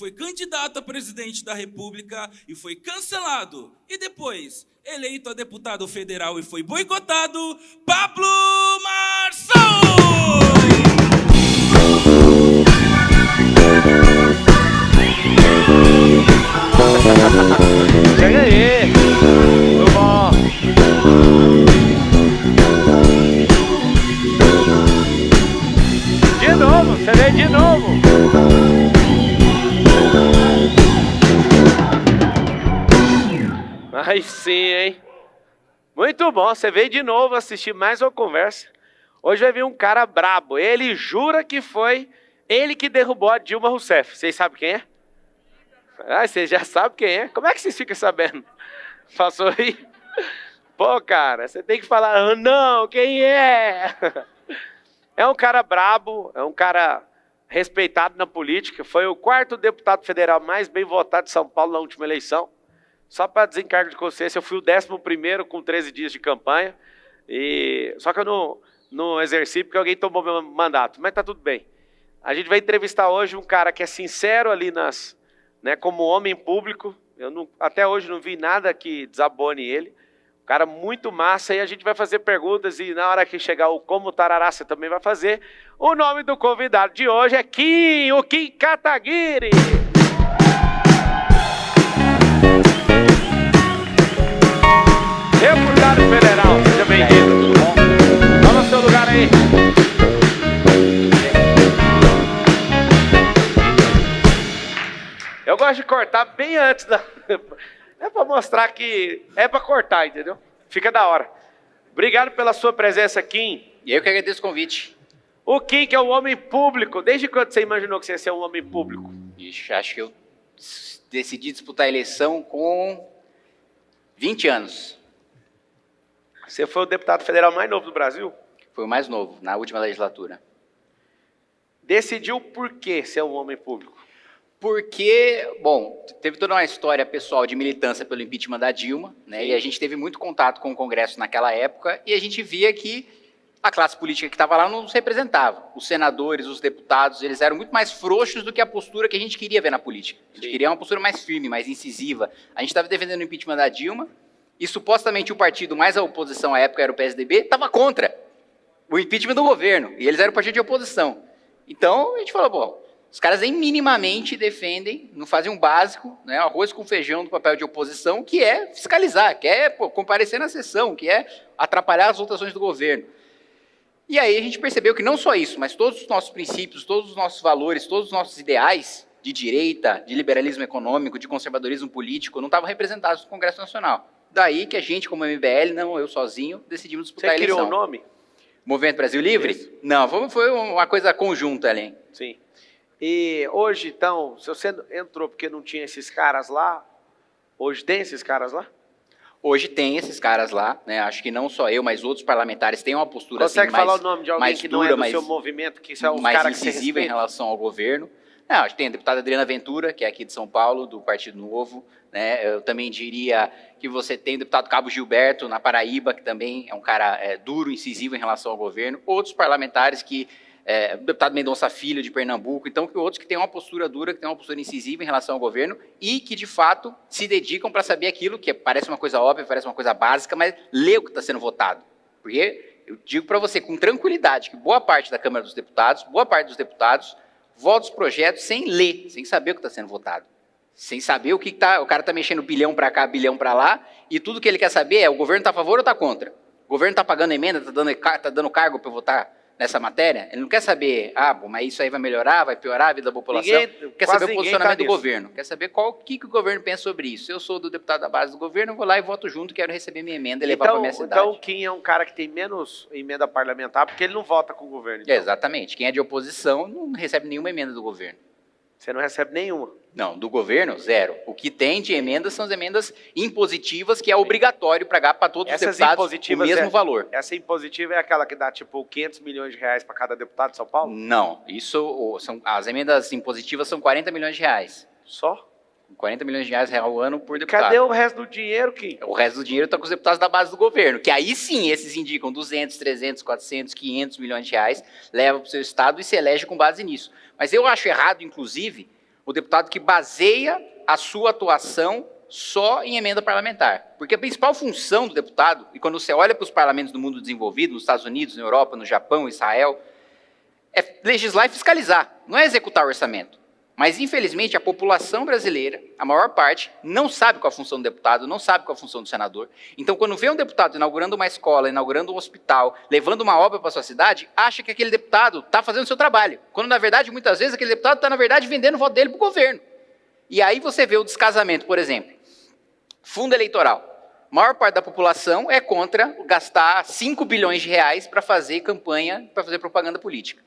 foi candidato a presidente da República e foi cancelado. E depois, eleito a deputado federal e foi boicotado, Pablo Marçal! Chega aí! Muito bom! De novo, você veio de novo! Aí sim, hein? Muito bom, você veio de novo assistir mais uma conversa. Hoje vai vir um cara brabo. Ele jura que foi ele que derrubou a Dilma Rousseff. Vocês sabem quem é? Ah, vocês já sabem quem é? Como é que vocês ficam sabendo? Passou aí? Pô, cara, você tem que falar, ah, não, quem é? É um cara brabo, é um cara respeitado na política. Foi o 4º deputado federal mais bem votado de São Paulo na última eleição. Só para desencargo de consciência, eu fui o 11º com 13 dias de campanha. Só que eu não exerci porque alguém tomou meu mandato, mas tá tudo bem. A gente vai entrevistar hoje um cara que é sincero ali como homem público. Até hoje não vi nada que desabone ele. Um cara muito massa, e a gente vai fazer perguntas, e na hora que chegar o Como Tarará, você também vai fazer. O nome do convidado de hoje é Kim, o Kim Kataguiri. Deputado federal, seja bem-vindo. Toma o seu lugar aí. Eu gosto de cortar bem antes da... É para mostrar que é para cortar, entendeu? Fica da hora. Obrigado pela sua presença, Kim. E eu que agradeço o convite. O Kim, que é um homem público. Desde quando você imaginou que você ia ser um homem público? Ixi, acho que eu decidi disputar a eleição com 20 anos. Você foi o deputado federal mais novo do Brasil? Foi o mais novo, na última legislatura. Decidiu por que ser um homem público? Porque, bom, teve toda uma história pessoal de militância pelo impeachment da Dilma, né? E a gente teve muito contato com o Congresso naquela época, e a gente via que a classe política que estava lá não nos representava. Os senadores, os deputados, eles eram muito mais frouxos do que a postura que a gente queria ver na política. A gente queria uma postura mais firme, mais incisiva. A gente estava defendendo o impeachment da Dilma, e supostamente o partido mais à oposição à época era o PSDB, estava contra o impeachment do governo, e eles eram o partido de oposição. Então, a gente falou, bom, os caras nem minimamente defendem, não fazem um básico, né, arroz com feijão do papel de oposição, que é fiscalizar, que é comparecer na sessão, que é atrapalhar as votações do governo. E aí a gente percebeu que não só isso, mas todos os nossos princípios, todos os nossos valores, todos os nossos ideais de direita, de liberalismo econômico, de conservadorismo político, não estavam representados no Congresso Nacional. Daí que a gente, como MBL, não eu sozinho, decidimos disputar a eleição. Você criou o nome? Movimento Brasil Livre? Isso. Não, foi uma coisa conjunta ali. Sim. E hoje, então, se você entrou porque não tinha esses caras lá, hoje tem esses caras lá? Hoje tem esses caras lá, né? Acho que não só eu, mas outros parlamentares têm uma postura Consegue assim, mais falar o nome de alguém que dura, não é do seu movimento, que são os mais caras que você incisiva em respeita? relação ao governo? Não, acho que tem a deputada Adriana Ventura, que é aqui de São Paulo, do Partido Novo, né? Eu também diria que você tem o deputado Cabo Gilberto, na Paraíba, que também é um cara duro, incisivo em relação ao governo. Outros parlamentares que... o deputado Mendonça Filho, de Pernambuco, então, outros que têm uma postura dura, que têm uma postura incisiva em relação ao governo e que, de fato, se dedicam para saber aquilo que parece uma coisa óbvia, parece uma coisa básica, mas lê o que está sendo votado. Porque eu digo para você com tranquilidade que boa parte da Câmara dos Deputados, vota os projetos sem ler, sem saber o que está sendo votado. Sem saber o que está... O cara está mexendo bilhão para cá, bilhão para lá, e tudo que ele quer saber é o governo está a favor ou está contra? O governo está pagando emenda, está dando cargo para votar nessa matéria? Ele não quer saber, bom, mas isso aí vai melhorar, vai piorar a vida da população. Quer saber o posicionamento do governo. Quer saber o que o governo pensa sobre isso. Se eu sou do deputado da base do governo, eu vou lá e voto junto, quero receber minha emenda e levar para minha cidade. Então, quem é um cara que tem menos emenda parlamentar, porque ele não vota com o governo. Então. Exatamente. Quem é de oposição não recebe nenhuma emenda do governo. Você não recebe nenhuma? Não, do governo, zero. O que tem de emendas são as emendas impositivas, que é obrigatório pagar para todos os deputados o mesmo valor. Essa impositiva é aquela que dá, tipo, 500 milhões de reais para cada deputado de São Paulo? Não, as emendas impositivas são 40 milhões de reais. Só? 40 milhões de reais ao ano por deputado. Cadê o resto do dinheiro, Kim? O resto do dinheiro está com os deputados da base do governo, que aí sim, esses indicam 200, 300, 400, 500 milhões de reais, leva para o seu estado e se elege com base nisso. Mas eu acho errado, inclusive, O deputado que baseia a sua atuação só em emenda parlamentar. Porque a principal função do deputado, e quando você olha para os parlamentos do mundo desenvolvido, nos Estados Unidos, na Europa, no Japão, Israel, é legislar e fiscalizar, não é executar o orçamento. Mas, infelizmente, a população brasileira, a maior parte, não sabe qual a função do deputado, não sabe qual a função do senador. Então, quando vê um deputado inaugurando uma escola, inaugurando um hospital, levando uma obra para a sua cidade, acha que aquele deputado está fazendo o seu trabalho. Quando, na verdade, muitas vezes, aquele deputado está, na verdade, vendendo o voto dele para o governo. E aí você vê o descasamento, por exemplo. Fundo eleitoral. A maior parte da população é contra gastar 5 bilhões de reais para fazer campanha, para fazer propaganda política.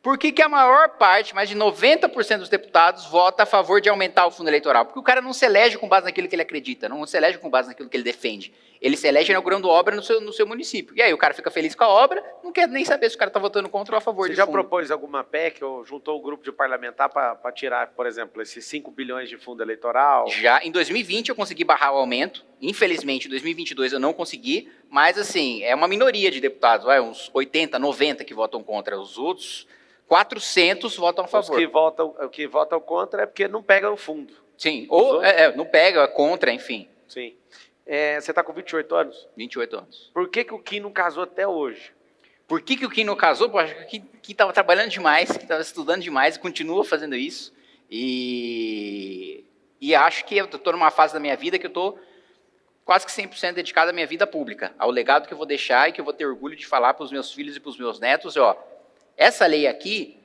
Por que a maior parte, mais de 90% dos deputados, vota a favor de aumentar o fundo eleitoral? Porque o cara não se elege com base naquilo que ele acredita, não se elege com base naquilo que ele defende. Ele se elege inaugurando obra no seu município. E aí o cara fica feliz com a obra, não quer nem saber se o cara está votando contra ou a favor de fundo. Você já propôs alguma PEC ou juntou um grupo de parlamentar para tirar, por exemplo, esses 5 bilhões de fundo eleitoral? Já em 2020 eu consegui barrar o aumento. Infelizmente, em 2022 eu não consegui. Mas, assim, é uma minoria de deputados, uns 80, 90 que votam contra. Os outros 400 votam a favor. Os que votam contra é porque não pegam o fundo. Sim, ou não pega, é contra, enfim. Sim. Você está com 28 anos? 28 anos. Por que o Kim não casou até hoje? Por que o Kim não casou? Pô, acho que o Kim estava trabalhando demais, que estava estudando demais e continua fazendo isso. E acho que eu estou numa fase da minha vida que eu estou quase que 100% dedicado à minha vida pública, ao legado que eu vou deixar e que eu vou ter orgulho de falar para os meus filhos e para os meus netos, essa lei aqui,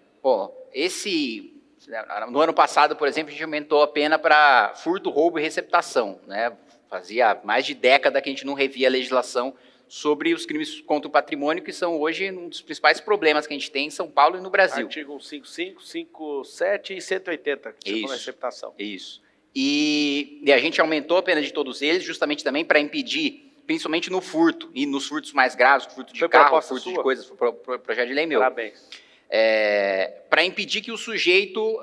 no ano passado, por exemplo, a gente aumentou a pena para furto, roubo e receptação, né? Fazia mais de década que a gente não revia a legislação sobre os crimes contra o patrimônio, que são hoje um dos principais problemas que a gente tem em São Paulo e no Brasil. Artigo 155, 57 e 180, que isso, a receptação. Isso. E a gente aumentou a pena de todos eles, justamente também para impedir, principalmente no furto, e nos furtos mais graves, furto de carro, furto de coisas, projeto de lei meu. Parabéns. Para impedir que o sujeito,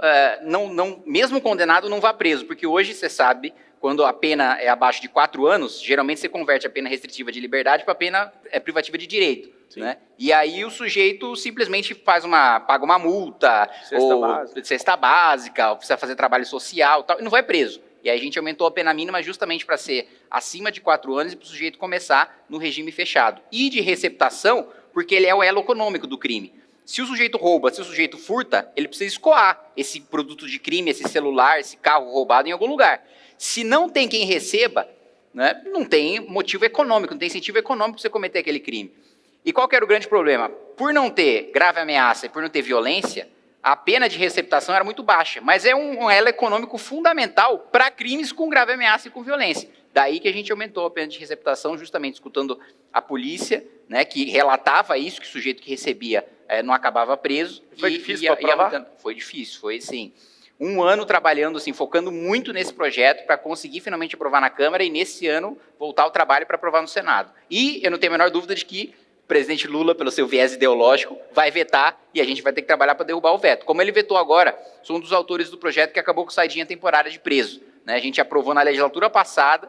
mesmo condenado, não vá preso, porque hoje, você sabe, quando a pena é abaixo de 4 anos, geralmente você converte a pena restritiva de liberdade para a pena privativa de direito. Né? E aí o sujeito simplesmente paga uma multa, cesta básica, ou precisa fazer trabalho social, tal, e não vai preso. E aí a gente aumentou a pena mínima justamente para ser acima de 4 anos e para o sujeito começar no regime fechado. E de receptação, porque ele é o elo econômico do crime. Se o sujeito rouba, se o sujeito furta, ele precisa escoar esse produto de crime, esse celular, esse carro roubado em algum lugar. Se não tem quem receba, né, não tem motivo econômico, não tem incentivo econômico para você cometer aquele crime. E qual que era o grande problema? Por não ter grave ameaça e por não ter violência, a pena de receptação era muito baixa, mas é um elo econômico fundamental para crimes com grave ameaça e com violência. Daí que a gente aumentou a pena de receptação, justamente escutando a polícia, né, que relatava isso, que o sujeito que recebia não acabava preso. Foi difícil para provar? Foi difícil, foi assim, 1 ano trabalhando, assim, focando muito nesse projeto para conseguir finalmente aprovar na Câmara e nesse ano voltar ao trabalho para aprovar no Senado. E eu não tenho a menor dúvida de que o presidente Lula, pelo seu viés ideológico, vai vetar e a gente vai ter que trabalhar para derrubar o veto. Como ele vetou agora, sou um dos autores do projeto que acabou com saidinha temporária de preso. Né? A gente aprovou na legislatura passada,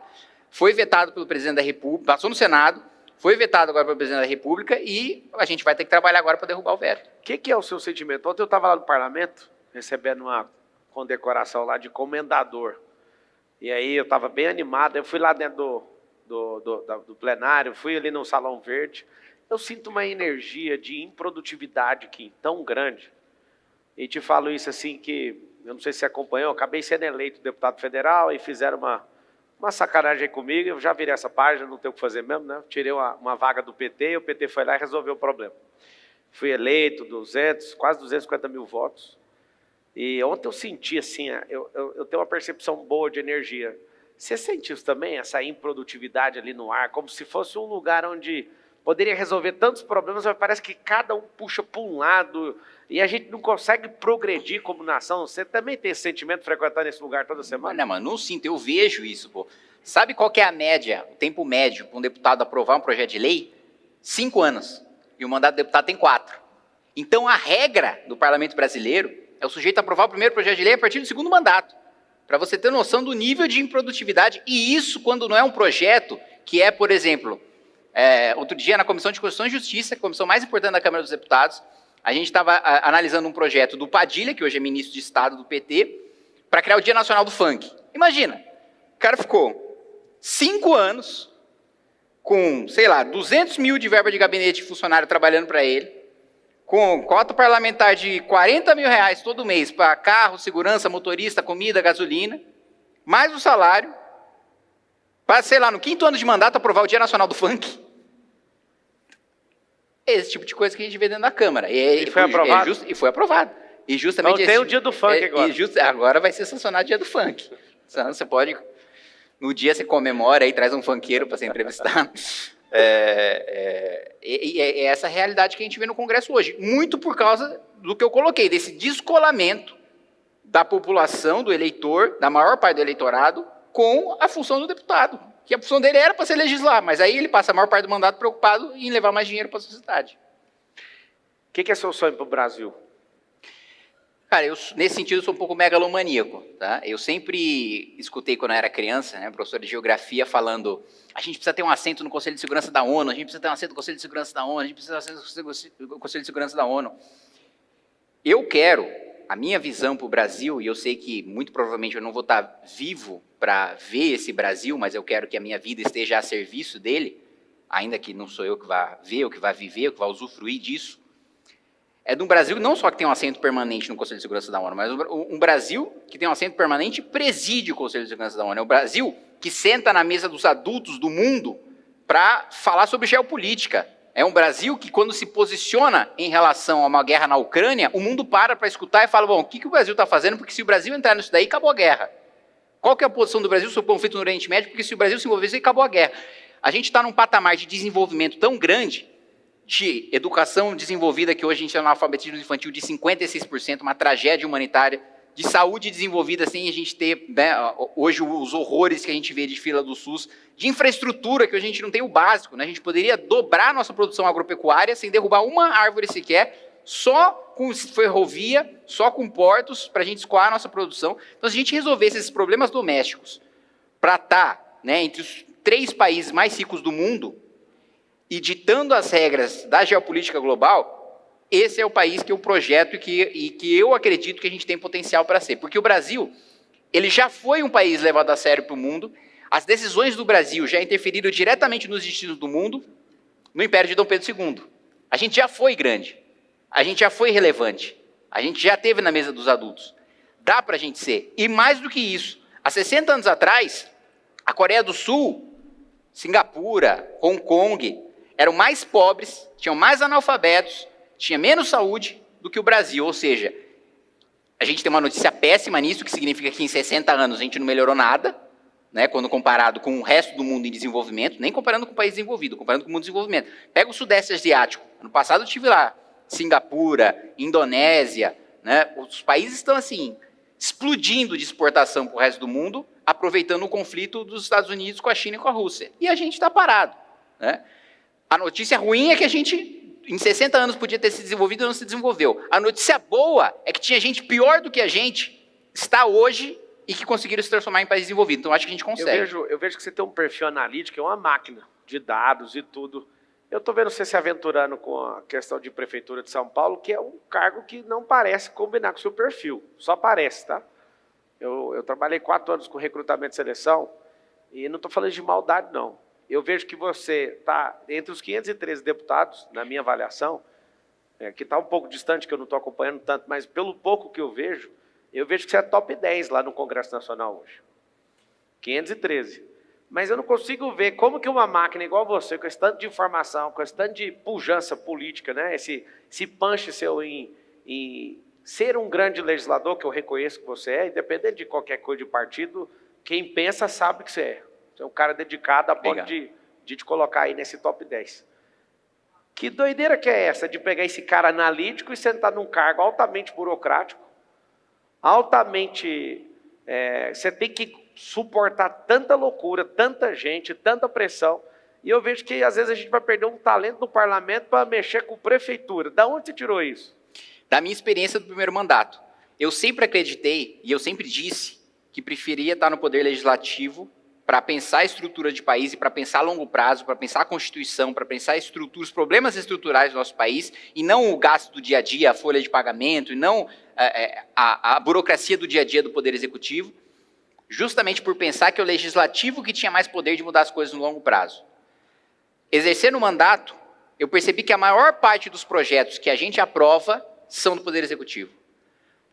foi vetado pelo presidente da República, passou no Senado, foi vetado agora pelo presidente da República e a gente vai ter que trabalhar agora para derrubar o veto. O que é o seu sentimento? Ontem eu estava lá no parlamento, recebendo uma condecoração lá de comendador. E aí eu estava bem animado, eu fui lá dentro do plenário, fui ali no Salão Verde. Eu sinto uma energia de improdutividade aqui tão grande. E te falo isso assim que, eu não sei se você acompanhou, eu acabei sendo eleito deputado federal e fizeram uma sacanagem comigo, eu já virei essa página, não tenho o que fazer mesmo, né? Tirei uma vaga do PT e o PT foi lá e resolveu o problema. Fui eleito, quase 250 mil votos. E ontem eu senti assim, eu tenho uma percepção boa de energia. Você sente isso também, essa improdutividade ali no ar, como se fosse um lugar onde poderia resolver tantos problemas, mas parece que cada um puxa para um lado e a gente não consegue progredir como nação. Você também tem esse sentimento frequentando esse lugar toda semana? Não, mano, não sinto, eu vejo isso, pô. Sabe qual que é a média, o tempo médio para um deputado aprovar um projeto de lei? 5 anos. E o mandato do deputado tem 4. Então a regra do parlamento brasileiro é o sujeito aprovar o primeiro projeto de lei a partir do 2º mandato. Para você ter noção do nível de improdutividade. E isso quando não é um projeto que é, por exemplo, outro dia na Comissão de Constituição e Justiça, a comissão mais importante da Câmara dos Deputados, a gente estava analisando um projeto do Padilha, que hoje é ministro de Estado do PT, para criar o Dia Nacional do Funk. Imagina, o cara ficou 5 anos com, sei lá, 200 mil de verba de gabinete de funcionário trabalhando para ele, com cota parlamentar de 40 mil reais todo mês para carro, segurança, motorista, comida, gasolina, mais o salário, para, sei lá, no 5º ano de mandato aprovar o Dia Nacional do Funk. Esse tipo de coisa que a gente vê dentro da Câmara. E foi aprovado? E foi aprovado. E justamente então tem o Dia do Funk agora. Agora vai ser sancionado o Dia do Funk. Então, você pode... No dia você comemora e traz um funkeiro para ser entrevistado. É essa a realidade que a gente vê no Congresso hoje. Muito por causa do que eu coloquei, desse descolamento da população, do eleitor, da maior parte do eleitorado, com a função do deputado. Que a função dele era para ser legislar, mas aí ele passa a maior parte do mandato preocupado em levar mais dinheiro para a sociedade. O que é seu sonho para o Brasil? Cara, nesse sentido, eu sou um pouco megalomaníaco, tá? Eu sempre escutei, quando eu era criança, né, professor de geografia, falando: a gente precisa ter um assento no Conselho de Segurança da ONU, a gente precisa ter um assento no Conselho de Segurança da ONU, a gente precisa ter um assento no Conselho de Segurança da ONU. Eu quero, a minha visão para o Brasil, e eu sei que muito provavelmente eu não vou estar vivo para ver esse Brasil, mas eu quero que a minha vida esteja a serviço dele, ainda que não sou eu que vá ver, ou que vá viver, ou que vá usufruir disso. É de um Brasil não só que tem um assento permanente no Conselho de Segurança da ONU, mas um Brasil que tem um assento permanente e preside o Conselho de Segurança da ONU. É um Brasil que senta na mesa dos adultos do mundo para falar sobre geopolítica. É um Brasil que, quando se posiciona em relação a uma guerra na Ucrânia, o mundo para escutar e fala: bom, o que o Brasil está fazendo? Porque se o Brasil entrar nisso daí, acabou a guerra. Qual que é a posição do Brasil sobre o conflito no Oriente Médio? Porque se o Brasil se envolver nisso, acabou a guerra. A gente está num patamar de desenvolvimento tão grande, de educação desenvolvida, que hoje a gente tem um analfabetismo infantil de 56%, uma tragédia humanitária, de saúde desenvolvida sem a gente ter, né, hoje os horrores que a gente vê de fila do SUS, de infraestrutura, que hoje a gente não tem o básico, né? A gente poderia dobrar a nossa produção agropecuária sem derrubar uma árvore sequer, só com ferrovia, só com portos, para a gente escoar a nossa produção. Então, se a gente resolvesse esses problemas domésticos para estar, né, entre os 3 países mais ricos do mundo, e ditando as regras da geopolítica global, esse é o país que eu projeto e que eu acredito que a gente tem potencial para ser. Porque o Brasil, ele já foi um país levado a sério para o mundo, as decisões do Brasil já interferiram diretamente nos destinos do mundo, no Império de Dom Pedro II. A gente já foi grande, a gente já foi relevante, a gente já esteve na mesa dos adultos. Dá para a gente ser. E mais do que isso, há 60 anos atrás, a Coreia do Sul, Singapura, Hong Kong, eram mais pobres, tinham mais analfabetos, tinha menos saúde do que o Brasil. Ou seja, a gente tem uma notícia péssima nisso, que significa que em 60 anos a gente não melhorou nada, né, quando comparado com o resto do mundo em desenvolvimento, nem comparando com o país desenvolvido, comparando com o mundo em desenvolvimento. Pega o Sudeste Asiático. Ano passado eu estive lá, Singapura, Indonésia, né, os países estão assim, explodindo de exportação para o resto do mundo, aproveitando o conflito dos Estados Unidos com a China e com a Rússia. E a gente está parado, né? A notícia ruim é que a gente, em 60 anos, podia ter se desenvolvido e não se desenvolveu. A notícia boa é que tinha gente pior do que a gente, está hoje, e que conseguiram se transformar em país desenvolvido. Então, acho que a gente consegue. Eu vejo que você tem um perfil analítico, é uma máquina de dados e tudo. Eu estou vendo você se aventurando com a questão de Prefeitura de São Paulo, que é um cargo que não parece combinar com o seu perfil. Só parece, tá? Eu trabalhei 4 anos com recrutamento e seleção, e não estou falando de maldade, não. Eu vejo que você está entre os 513 deputados, na minha avaliação, que está um pouco distante, que eu não estou acompanhando tanto, mas pelo pouco que eu vejo que você é top 10 lá no Congresso Nacional hoje. 513. Mas eu não consigo ver como que uma máquina igual você, com esse tanto de informação, com esse tanto de pujança política, né, esse punch seu em ser um grande legislador, que eu reconheço que você é, independente de qualquer coisa de partido, quem pensa sabe que você é. Você é um cara dedicado a ponto de te colocar aí nesse top 10. Que doideira que é essa de pegar esse cara analítico e sentar num cargo altamente burocrático, altamente... você tem que suportar tanta loucura, tanta gente, tanta pressão. E eu vejo que às vezes a gente vai perder um talento no parlamento para mexer com prefeitura. Da onde você tirou isso? Da minha experiência do primeiro mandato. Eu sempre acreditei, e eu sempre disse, que preferia estar no poder legislativo para pensar a estrutura de país e para pensar a longo prazo, para pensar a Constituição, para pensar a estrutura, os problemas estruturais do nosso país, e não o gasto do dia a dia, a folha de pagamento, e não a burocracia do dia a dia do Poder Executivo, justamente por pensar que é o Legislativo que tinha mais poder de mudar as coisas no longo prazo. Exercendo o mandato, eu percebi que a maior parte dos projetos que a gente aprova são do Poder Executivo.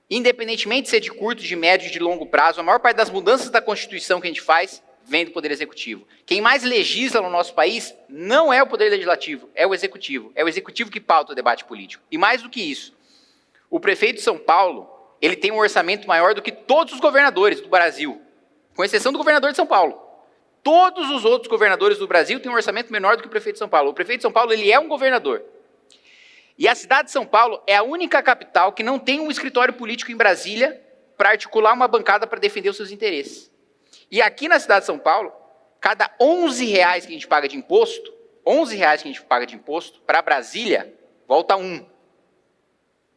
Independentemente de ser de curto, de médio e de longo prazo, a maior parte das mudanças da Constituição que a gente faz vem do Poder Executivo. Quem mais legisla no nosso país não é o Poder Legislativo, é o Executivo. É o Executivo que pauta o debate político. E mais do que isso, o prefeito de São Paulo, ele tem um orçamento maior do que todos os governadores do Brasil, com exceção do governador de São Paulo. Todos os outros governadores do Brasil têm um orçamento menor do que o prefeito de São Paulo. O prefeito de São Paulo, ele é um governador. E a cidade de São Paulo é a única capital que não tem um escritório político em Brasília para articular uma bancada para defender os seus interesses. E aqui na cidade de São Paulo, cada R$11 que a gente paga de imposto, R$11 que a gente paga de imposto, para Brasília, volta um.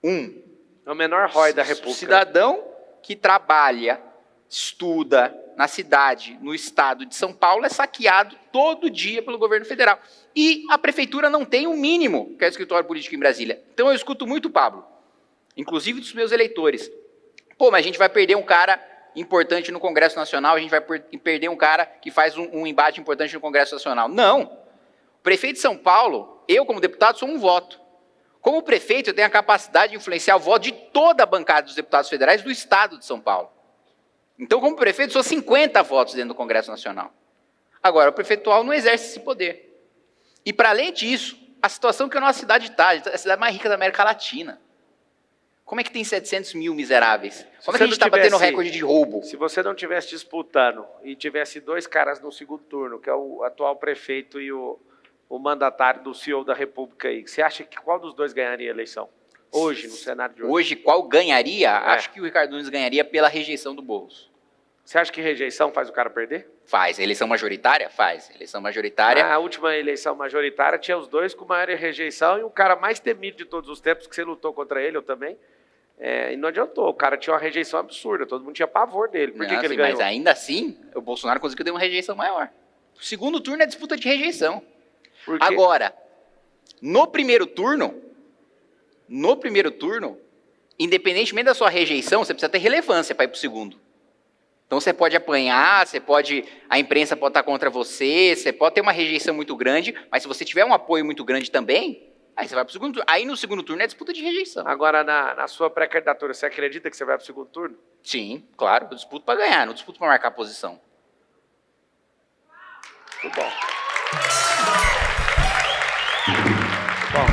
É o menor ROI da República. O cidadão que trabalha, estuda na cidade, no estado de São Paulo, é saqueado todo dia pelo governo federal. E a prefeitura não tem o mínimo, que é o escritório político em Brasília. Então eu escuto muito, Pablo, inclusive dos meus eleitores. Pô, mas a gente vai perder um cara importante no Congresso Nacional, a gente vai perder um cara que faz um embate importante no Congresso Nacional. Não. O prefeito de São Paulo, eu como deputado, sou um voto. Como prefeito, eu tenho a capacidade de influenciar o voto de toda a bancada dos deputados federais do estado de São Paulo. Então, como prefeito, sou 50 votos dentro do Congresso Nacional. Agora, o prefeito atual não exerce esse poder. E, para além disso, a situação que a nossa cidade está, é a cidade mais rica da América Latina. Como é que tem 700 mil miseráveis? Como é que a gente está batendo recorde de roubo? Se você não estivesse disputando e tivesse dois caras no segundo turno, que é o atual prefeito e o mandatário do CEO da República aí, você acha que qual dos dois ganharia a eleição? Hoje, no cenário de hoje. Hoje, qual ganharia? Acho que o Ricardo Nunes ganharia pela rejeição do Boulos. Você acha que rejeição faz o cara perder? Faz. Eleição majoritária? Faz. Eleição majoritária... A última eleição majoritária tinha os dois com maior rejeição e o cara mais temido de todos os tempos, que você lutou contra ele, eu também. E não adiantou, o cara tinha uma rejeição absurda, todo mundo tinha pavor dele. Por que ele ganhou? Mas ainda assim, o Bolsonaro conseguiu ter uma rejeição maior. O segundo turno é disputa de rejeição. Agora, no primeiro turno, independentemente da sua rejeição, você precisa ter relevância para ir para o segundo. Então você pode apanhar, a imprensa pode estar contra você, você pode ter uma rejeição muito grande, mas se você tiver um apoio muito grande também, aí você vai para o segundo turno. Aí no segundo turno é disputa de rejeição. Agora, na sua pré-candidatura, você acredita que você vai para o segundo turno? Sim, claro, eu disputo para ganhar, não disputo para marcar posição. Muito bom. Bom,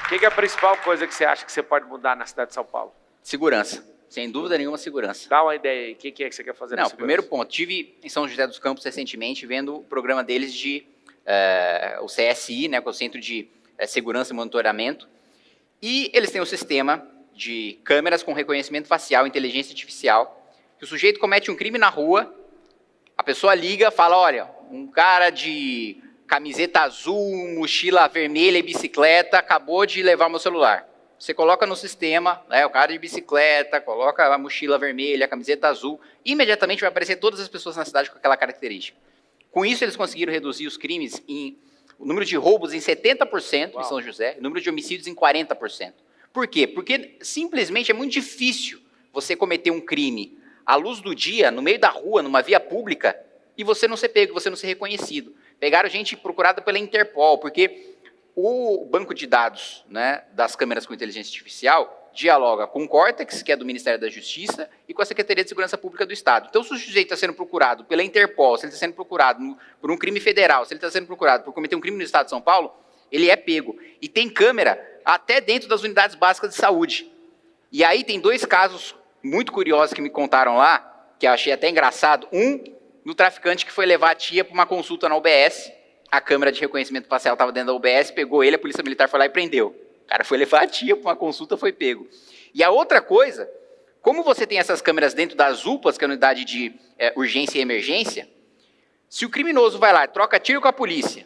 o que é a principal coisa que você acha que você pode mudar na cidade de São Paulo? Segurança. Sem dúvida nenhuma, segurança. Dá uma ideia aí, o que é que você quer fazer na segurança? Primeiro ponto, estive em São José dos Campos recentemente vendo o programa deles de o CSI, né, que é o Centro de Segurança e Monitoramento, e eles têm um sistema de câmeras com reconhecimento facial, inteligência artificial, que o sujeito comete um crime na rua, a pessoa liga, fala, olha, um cara de camiseta azul, mochila vermelha e bicicleta acabou de levar o meu celular. Você coloca no sistema, né, o cara de bicicleta, coloca a mochila vermelha, a camiseta azul, imediatamente vai aparecer todas as pessoas na cidade com aquela característica. Com isso, eles conseguiram reduzir os crimes, o número de roubos em 70% em São José, o número de homicídios em 40%. Por quê? Porque simplesmente é muito difícil você cometer um crime à luz do dia, no meio da rua, numa via pública, e você não ser pego, você não ser reconhecido. Pegaram gente procurada pela Interpol, porque o banco de dados, né, das câmeras com inteligência artificial dialoga com o Cortex, que é do Ministério da Justiça, e com a Secretaria de Segurança Pública do Estado. Então, se o sujeito está sendo procurado pela Interpol, se ele está sendo procurado por um crime federal, se ele está sendo procurado por cometer um crime no Estado de São Paulo, ele é pego. E tem câmera até dentro das unidades básicas de saúde. E aí tem dois casos muito curiosos que me contaram lá, que eu achei até engraçado. Um, no traficante que foi levar a tia para uma consulta na UBS, a câmera de reconhecimento facial estava dentro da UBS, pegou ele, a polícia militar foi lá e prendeu. O cara foi levar a tia para uma consulta, foi pego. E a outra coisa, como você tem essas câmeras dentro das UPAs, que é a unidade de urgência e emergência, se o criminoso vai lá, troca tiro com a polícia,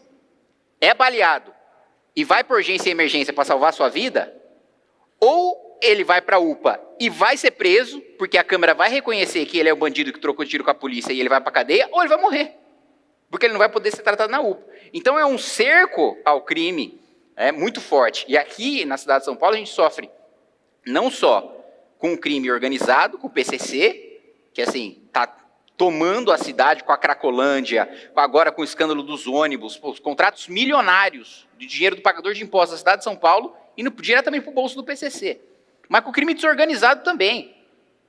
é baleado e vai para urgência e emergência para salvar a sua vida, ou ou ele vai para a UPA e vai ser preso, porque a Câmara vai reconhecer que ele é o bandido que trocou tiro com a polícia e ele vai para a cadeia, ou ele vai morrer, porque ele não vai poder ser tratado na UPA. Então é um cerco ao crime muito forte. E aqui na cidade de São Paulo a gente sofre não só com o crime organizado, com o PCC, que assim está tomando a cidade com a Cracolândia, agora com o escândalo dos ônibus, os contratos milionários de dinheiro do pagador de impostos da cidade de São Paulo, indo diretamente para o bolso do PCC. Mas com o crime desorganizado também,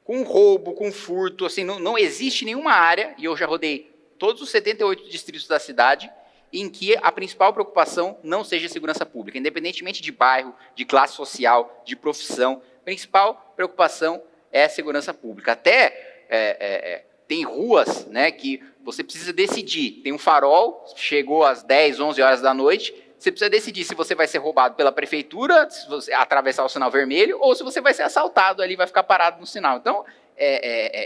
com roubo, com furto, assim, não existe nenhuma área, e eu já rodei todos os 78 distritos da cidade, em que a principal preocupação não seja a segurança pública, independentemente de bairro, de classe social, de profissão, a principal preocupação é a segurança pública. Até tem ruas, né, que você precisa decidir, tem um farol, chegou às 10, 11 horas da noite, você precisa decidir se você vai ser roubado pela prefeitura, se você atravessar o sinal vermelho, ou se você vai ser assaltado ali, vai ficar parado no sinal. Então,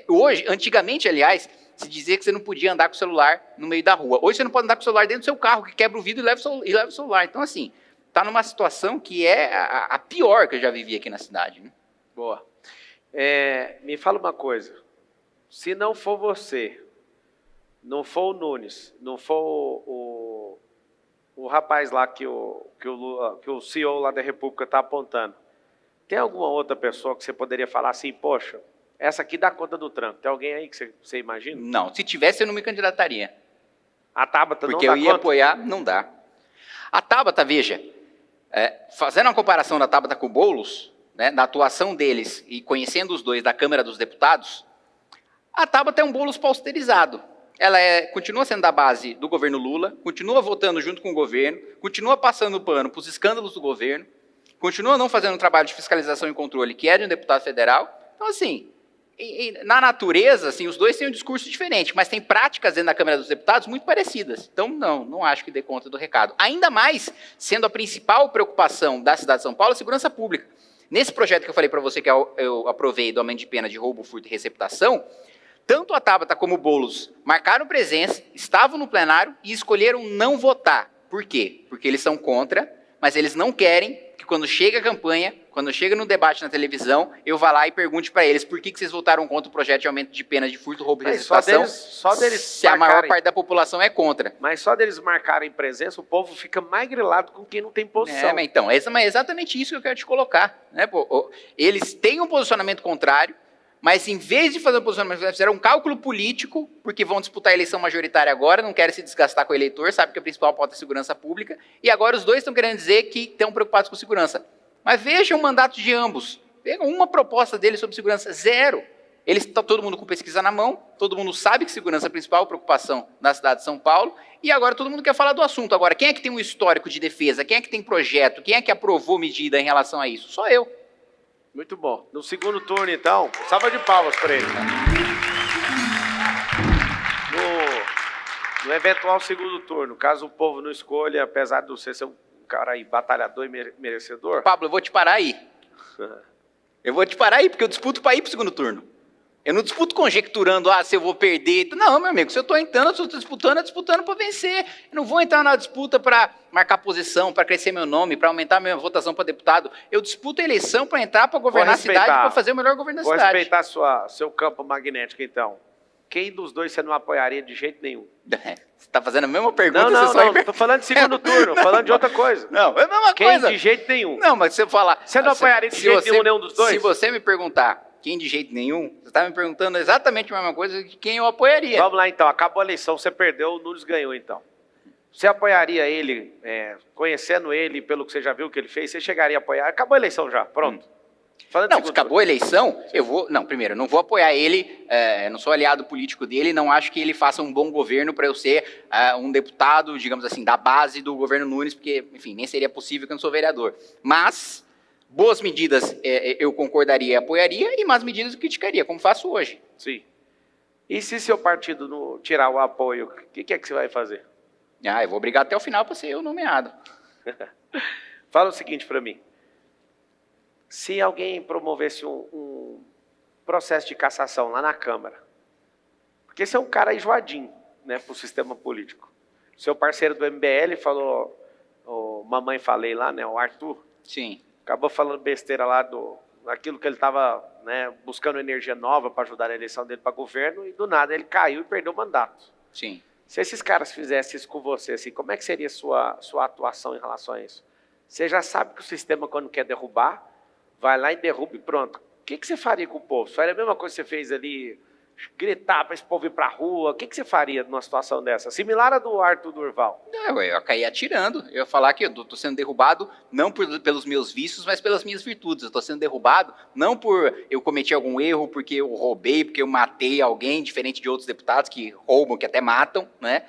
hoje, antigamente, aliás, se dizia que você não podia andar com o celular no meio da rua. Hoje você não pode andar com o celular dentro do seu carro, que quebra o vidro e leva o celular. Então, assim, está numa situação que é a pior que eu já vivi aqui na cidade. Né? Boa. Me fala uma coisa. Se não for você, não for o Nunes, não for o rapaz lá que o CEO lá da República está apontando, tem alguma outra pessoa que você poderia falar assim, poxa, essa aqui dá conta do tranco? Tem alguém aí que você imagina? Não, se tivesse eu não me candidataria. A Tabata não dá conta? Porque eu ia apoiar, não dá. A Tabata, veja, fazendo uma comparação da Tabata com o Boulos, né, da atuação deles e conhecendo os dois da Câmara dos Deputados, a Tabata é um Boulos pausterizado. Ela continua sendo da base do governo Lula, continua votando junto com o governo, continua passando pano para os escândalos do governo, continua não fazendo um trabalho de fiscalização e controle que é de um deputado federal. Então, assim, na natureza, assim, os dois têm um discurso diferente, mas tem práticas dentro da Câmara dos Deputados muito parecidas. Então, não acho que dê conta do recado. Ainda mais sendo a principal preocupação da cidade de São Paulo a segurança pública. Nesse projeto que eu falei para você que eu aprovei do aumento de pena de roubo, furto e receptação, tanto a Tabata como o Boulos marcaram presença, estavam no plenário e escolheram não votar. Por quê? Porque eles são contra, mas eles não querem que quando chega a campanha, quando chega no debate na televisão, eu vá lá e pergunte para eles por que vocês votaram contra o projeto de aumento de pena de furto, roubo e receptação, só deles se a maior parte da população é contra. Mas só deles marcarem presença, o povo fica mais grilado com quem não tem posição. Mas então, é exatamente isso que eu quero te colocar. Né, pô? Eles têm um posicionamento contrário, mas em vez de fazer um posicionamento, fizeram um cálculo político, porque vão disputar a eleição majoritária agora, não querem se desgastar com o eleitor, sabe que a principal pauta é a segurança pública, e agora os dois estão querendo dizer que estão preocupados com segurança. Mas vejam o mandato de ambos. Pegam uma proposta deles sobre segurança, zero. Eles estão todo mundo com pesquisa na mão, todo mundo sabe que segurança é a principal preocupação da cidade de São Paulo, e agora todo mundo quer falar do assunto. Agora, quem é que tem um histórico de defesa? Quem é que tem projeto? Quem é que aprovou medida em relação a isso? Só eu. Muito bom. No segundo turno, então, salva de palmas para ele. No eventual segundo turno, caso o povo não escolha, apesar de você ser um cara aí batalhador e merecedor... Pablo, eu vou te parar aí. Eu vou te parar aí, porque eu disputo para ir para o segundo turno. Eu não disputo conjecturando, se eu vou perder. Não, meu amigo, se eu estou entrando, se eu estou disputando para vencer. Eu não vou entrar na disputa para marcar posição, para crescer meu nome, para aumentar minha votação para deputado. Eu disputo a eleição para entrar, para governar a cidade, para fazer o melhor governo da cidade. Vou respeitar seu campo magnético, então. Quem dos dois você não apoiaria de jeito nenhum? Você está fazendo a mesma pergunta? Não, estou falando de segundo turno, falando de outra coisa. Não, é a mesma coisa. Quem de jeito nenhum? Não, mas se eu falar... Você não apoiaria de jeito nenhum dos dois? Se você me perguntar quem de jeito nenhum, você está me perguntando exatamente a mesma coisa de quem eu apoiaria. Vamos lá, então. Acabou a eleição, você perdeu, o Nunes ganhou, então. Você apoiaria ele, conhecendo ele, pelo que você já viu que ele fez, você chegaria a apoiar? Acabou a eleição já, pronto. Não, se acabou a eleição, eu vou... Não, primeiro, eu não vou apoiar ele, não sou aliado político dele, não acho que ele faça um bom governo para eu ser um deputado, digamos assim, da base do governo Nunes, porque, enfim, nem seria possível que eu não sou vereador. Mas... boas medidas eu concordaria e apoiaria, e más medidas eu criticaria, como faço hoje. Sim. E se seu partido tirar o apoio, o que é que você vai fazer? Eu vou brigar até o final para ser eu nomeado. Fala o seguinte para mim. Se alguém promovesse um processo de cassação lá na Câmara, porque você é um cara enjoadinho, né, para o sistema político. Seu parceiro do MBL falou, mamãe falei lá, né, o Arthur. Sim. Acabou falando besteira lá naquilo que ele estava, né, buscando energia nova para ajudar na eleição dele para governo, e do nada ele caiu e perdeu o mandato. Sim. Se esses caras fizessem isso com você, assim, como é que seria a sua atuação em relação a isso? Você já sabe que o sistema, quando quer derrubar, vai lá e derruba e pronto. O que você faria com o povo? Você faria a mesma coisa que você fez ali, gritar para esse povo ir para a rua? O que você faria numa situação dessa? Similar à do Arthur Durval. Não, eu ia cair atirando. Eu ia falar que eu estou sendo derrubado não pelos meus vícios, mas pelas minhas virtudes. Eu estou sendo derrubado não por eu cometi algum erro, porque eu roubei, porque eu matei alguém, diferente de outros deputados que roubam, que até matam, né?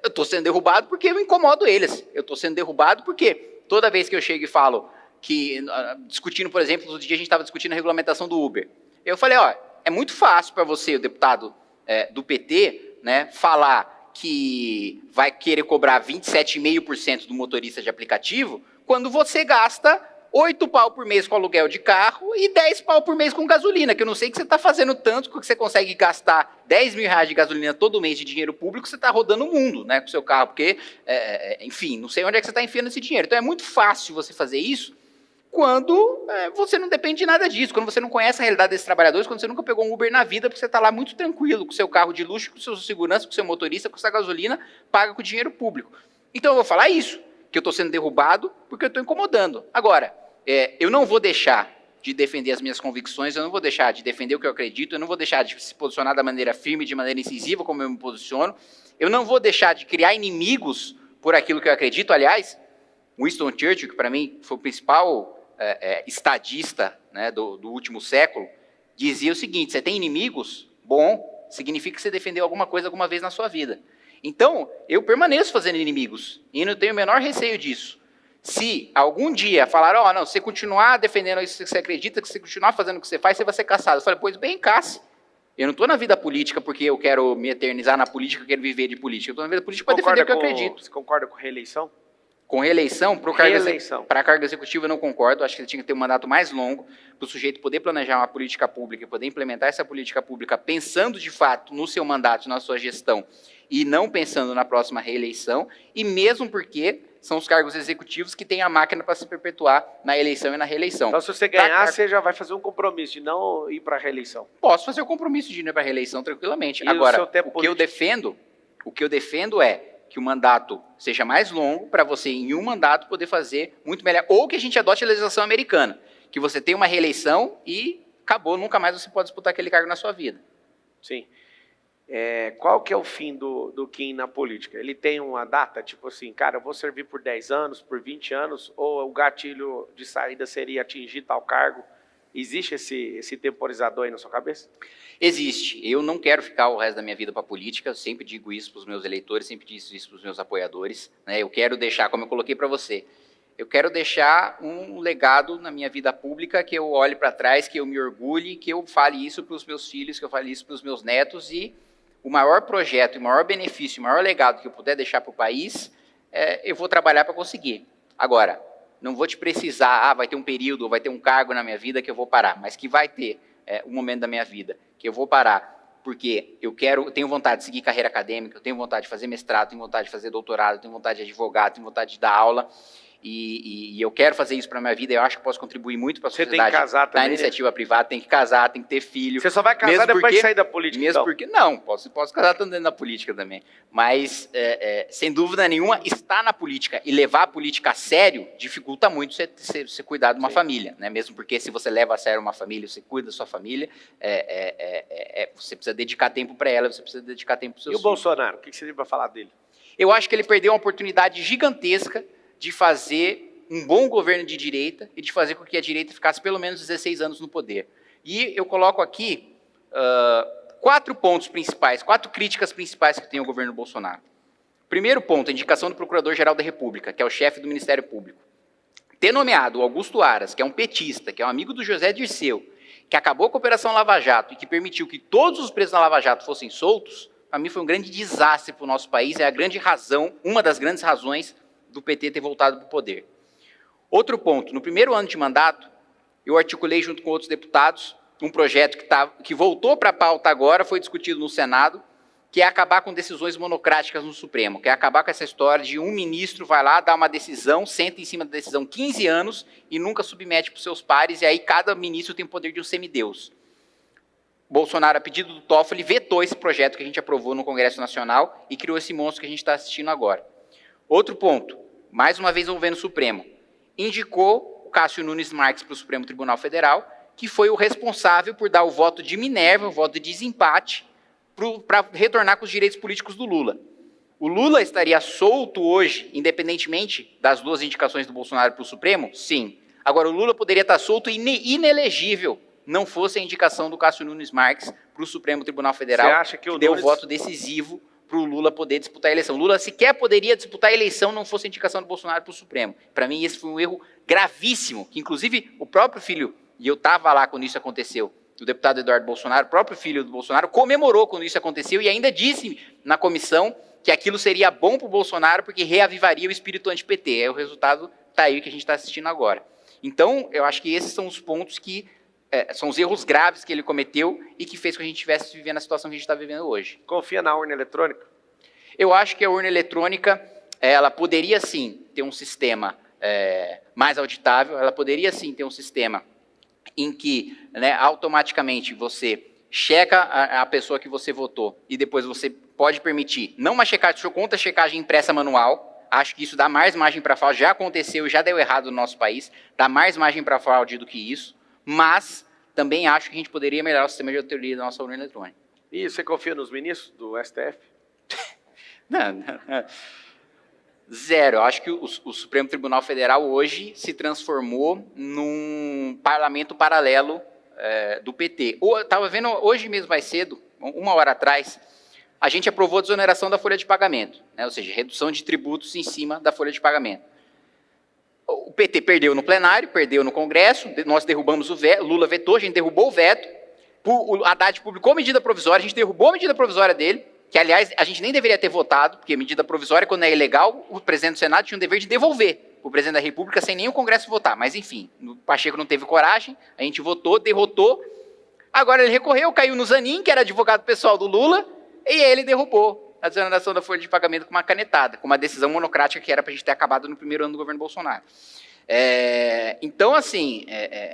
Eu estou sendo derrubado porque eu incomodo eles. Eu estou sendo derrubado porque toda vez que eu chego e falo que, discutindo, por exemplo, outro dia a gente estava discutindo a regulamentação do Uber. Eu falei, ó, é muito fácil para você, o deputado do PT, né, falar que vai querer cobrar 27,5% do motorista de aplicativo, quando você gasta 8 pau por mês com aluguel de carro e 10 pau por mês com gasolina, que eu não sei que você está fazendo tanto, que você consegue gastar 10 mil reais de gasolina todo mês de dinheiro público, você está rodando o mundo, né, com o seu carro, porque, enfim, não sei onde é que você está enfiando esse dinheiro. Então é muito fácil você fazer isso quando você não depende de nada disso, quando você não conhece a realidade desses trabalhadores, quando você nunca pegou um Uber na vida, porque você está lá muito tranquilo, com o seu carro de luxo, com sua segurança, com o seu motorista, com sua gasolina, paga com dinheiro público. Então eu vou falar isso, que eu estou sendo derrubado porque eu estou incomodando. Agora, eu não vou deixar de defender as minhas convicções, eu não vou deixar de defender o que eu acredito, eu não vou deixar de se posicionar da maneira firme, de maneira incisiva, como eu me posiciono, eu não vou deixar de criar inimigos por aquilo que eu acredito. Aliás, Winston Churchill, que para mim foi o principal estadista, né, do último século, dizia o seguinte: você tem inimigos? Bom, significa que você defendeu alguma coisa alguma vez na sua vida. Então, eu permaneço fazendo inimigos, e não tenho o menor receio disso. Se algum dia falaram, não, se você continuar defendendo isso que você acredita, que você continuar fazendo o que você faz, você vai ser caçado. Eu falei, pois bem, casse. Eu não estou na vida política porque eu quero me eternizar na política, eu quero viver de política. Eu estou na vida política para defender o que eu acredito. Você concorda com reeleição? Com reeleição, para a cargo executivo eu não concordo, acho que ele tinha que ter um mandato mais longo, para o sujeito poder planejar uma política pública e poder implementar essa política pública pensando de fato no seu mandato, na sua gestão, e não pensando na próxima reeleição, e mesmo porque são os cargos executivos que têm a máquina para se perpetuar na eleição e na reeleição. Então, se você ganhar, você já vai fazer um compromisso de não ir para a reeleição? Posso fazer o compromisso de não ir para a reeleição tranquilamente. Agora, o que eu defendo é que o mandato seja mais longo, para você, em um mandato, poder fazer muito melhor. Ou que a gente adote a legislação americana, que você tem uma reeleição e acabou, nunca mais você pode disputar aquele cargo na sua vida. Sim. Qual que é o fim do Kim na política? Ele tem uma data, tipo assim, cara, eu vou servir por 10 anos, por 20 anos, ou o gatilho de saída seria atingir tal cargo? Existe esse temporizador aí na sua cabeça? Existe. Eu não quero ficar o resto da minha vida para a política, eu sempre digo isso para os meus eleitores, sempre digo isso para os meus apoiadores, né? Eu quero deixar, como eu coloquei para você, eu quero deixar um legado na minha vida pública, que eu olhe para trás, que eu me orgulhe, que eu fale isso para os meus filhos, que eu fale isso para os meus netos, e o maior projeto, o maior benefício, o maior legado que eu puder deixar para o país, eu vou trabalhar para conseguir. Agora, não vou te precisar, vai ter um período, vai ter um cargo na minha vida que eu vou parar, mas que vai ter um momento da minha vida que eu vou parar, porque eu tenho vontade de seguir carreira acadêmica, eu tenho vontade de fazer mestrado, tenho vontade de fazer doutorado, tenho vontade de advogar, tenho vontade de dar aula, e eu quero fazer isso para a minha vida, eu acho que posso contribuir muito para a sociedade. Você tem que casar também, na iniciativa privada, tem que casar, tem que ter filho. Você só vai casar depois de sair da política, mesmo então? Porque, não, posso casar também dentro da política também, mas, sem dúvida nenhuma, estar na política e levar a política a sério dificulta muito você cuidar de uma família, né? Mesmo porque se você leva a sério uma família, você cuida da sua família, você precisa dedicar tempo para ela, você precisa dedicar tempo para os seus filhos. E o Bolsonaro, o que você tem para falar dele? Eu acho que ele perdeu uma oportunidade gigantesca de fazer um bom governo de direita e de fazer com que a direita ficasse pelo menos 16 anos no poder. E eu coloco aqui 4 pontos principais, 4 críticas principais que tem o governo Bolsonaro. Primeiro ponto, a indicação do Procurador-Geral da República, que é o chefe do Ministério Público. Ter nomeado o Augusto Aras, que é um petista, que é um amigo do José Dirceu, que acabou com a Operação Lava Jato e que permitiu que todos os presos da Lava Jato fossem soltos, para mim foi um grande desastre para o nosso país, é a grande razão, uma das grandes razões do PT ter voltado para o poder. Outro ponto, no primeiro ano de mandato, eu articulei junto com outros deputados um projeto que voltou para a pauta agora, foi discutido no Senado, que é acabar com decisões monocráticas no Supremo, que é acabar com essa história de um ministro vai lá, dá uma decisão, senta em cima da decisão 15 anos e nunca submete para os seus pares, e aí cada ministro tem o poder de um semideus. Bolsonaro, a pedido do Toffoli, vetou esse projeto que a gente aprovou no Congresso Nacional e criou esse monstro que a gente está assistindo agora. Outro ponto, mais uma vez envolvendo o Supremo, indicou o Cássio Nunes Marques para o Supremo Tribunal Federal, que foi o responsável por dar o voto de Minerva, o voto de desempate, para retornar com os direitos políticos do Lula. O Lula estaria solto hoje, independentemente das duas indicações do Bolsonaro para o Supremo? Sim. Agora, o Lula poderia estar solto e inelegível, não fosse a indicação do Cássio Nunes Marques para o Supremo Tribunal Federal, Você acha que deu o voto decisivo para o Lula poder disputar a eleição. O Lula sequer poderia disputar a eleição não fosse a indicação do Bolsonaro para o Supremo. Para mim, esse foi um erro gravíssimo, que inclusive o próprio filho, e eu estava lá quando isso aconteceu, o deputado Eduardo Bolsonaro, o próprio filho do Bolsonaro, comemorou quando isso aconteceu e ainda disse na comissão que aquilo seria bom para o Bolsonaro porque reavivaria o espírito anti-PT. O resultado está aí que a gente está assistindo agora. Então, eu acho que esses são os pontos que são os erros graves que ele cometeu e que fez com que a gente estivesse vivendo a situação que a gente está vivendo hoje. Confia na urna eletrônica? Eu acho que a urna eletrônica, ela poderia sim ter um sistema mais auditável, ela poderia sim ter um sistema em que, né, automaticamente você checa a pessoa que você votou e depois você pode permitir, não uma checagem, contra a checagem impressa manual, acho que isso dá mais margem para fraude, já aconteceu e já deu errado no nosso país, dá mais margem para fraude do que isso, mas também acho que a gente poderia melhorar o sistema de auditoria da nossa urna eletrônica. E você confia nos ministros do STF? Não. Zero. Eu acho que o Supremo Tribunal Federal hoje se transformou num parlamento paralelo do PT. Estava vendo hoje mesmo, mais cedo, 1 hora atrás, a gente aprovou a desoneração da folha de pagamento, né? Ou seja, redução de tributos em cima da folha de pagamento. O PT perdeu no plenário, perdeu no Congresso, nós derrubamos o veto, Lula vetou, a gente derrubou o veto, o Haddad publicou medida provisória, a gente derrubou a medida provisória dele, que, aliás, a gente nem deveria ter votado, porque medida provisória, quando é ilegal, o presidente do Senado tinha o dever de devolver para o presidente da República sem nem o Congresso votar. Mas, enfim, o Pacheco não teve coragem, a gente votou, derrotou. Agora ele recorreu, caiu no Zanin, que era advogado pessoal do Lula, e ele derrubou a desoneração da folha de pagamento com uma canetada, com uma decisão monocrática que era para a gente ter acabado no primeiro ano do governo Bolsonaro. Então, assim,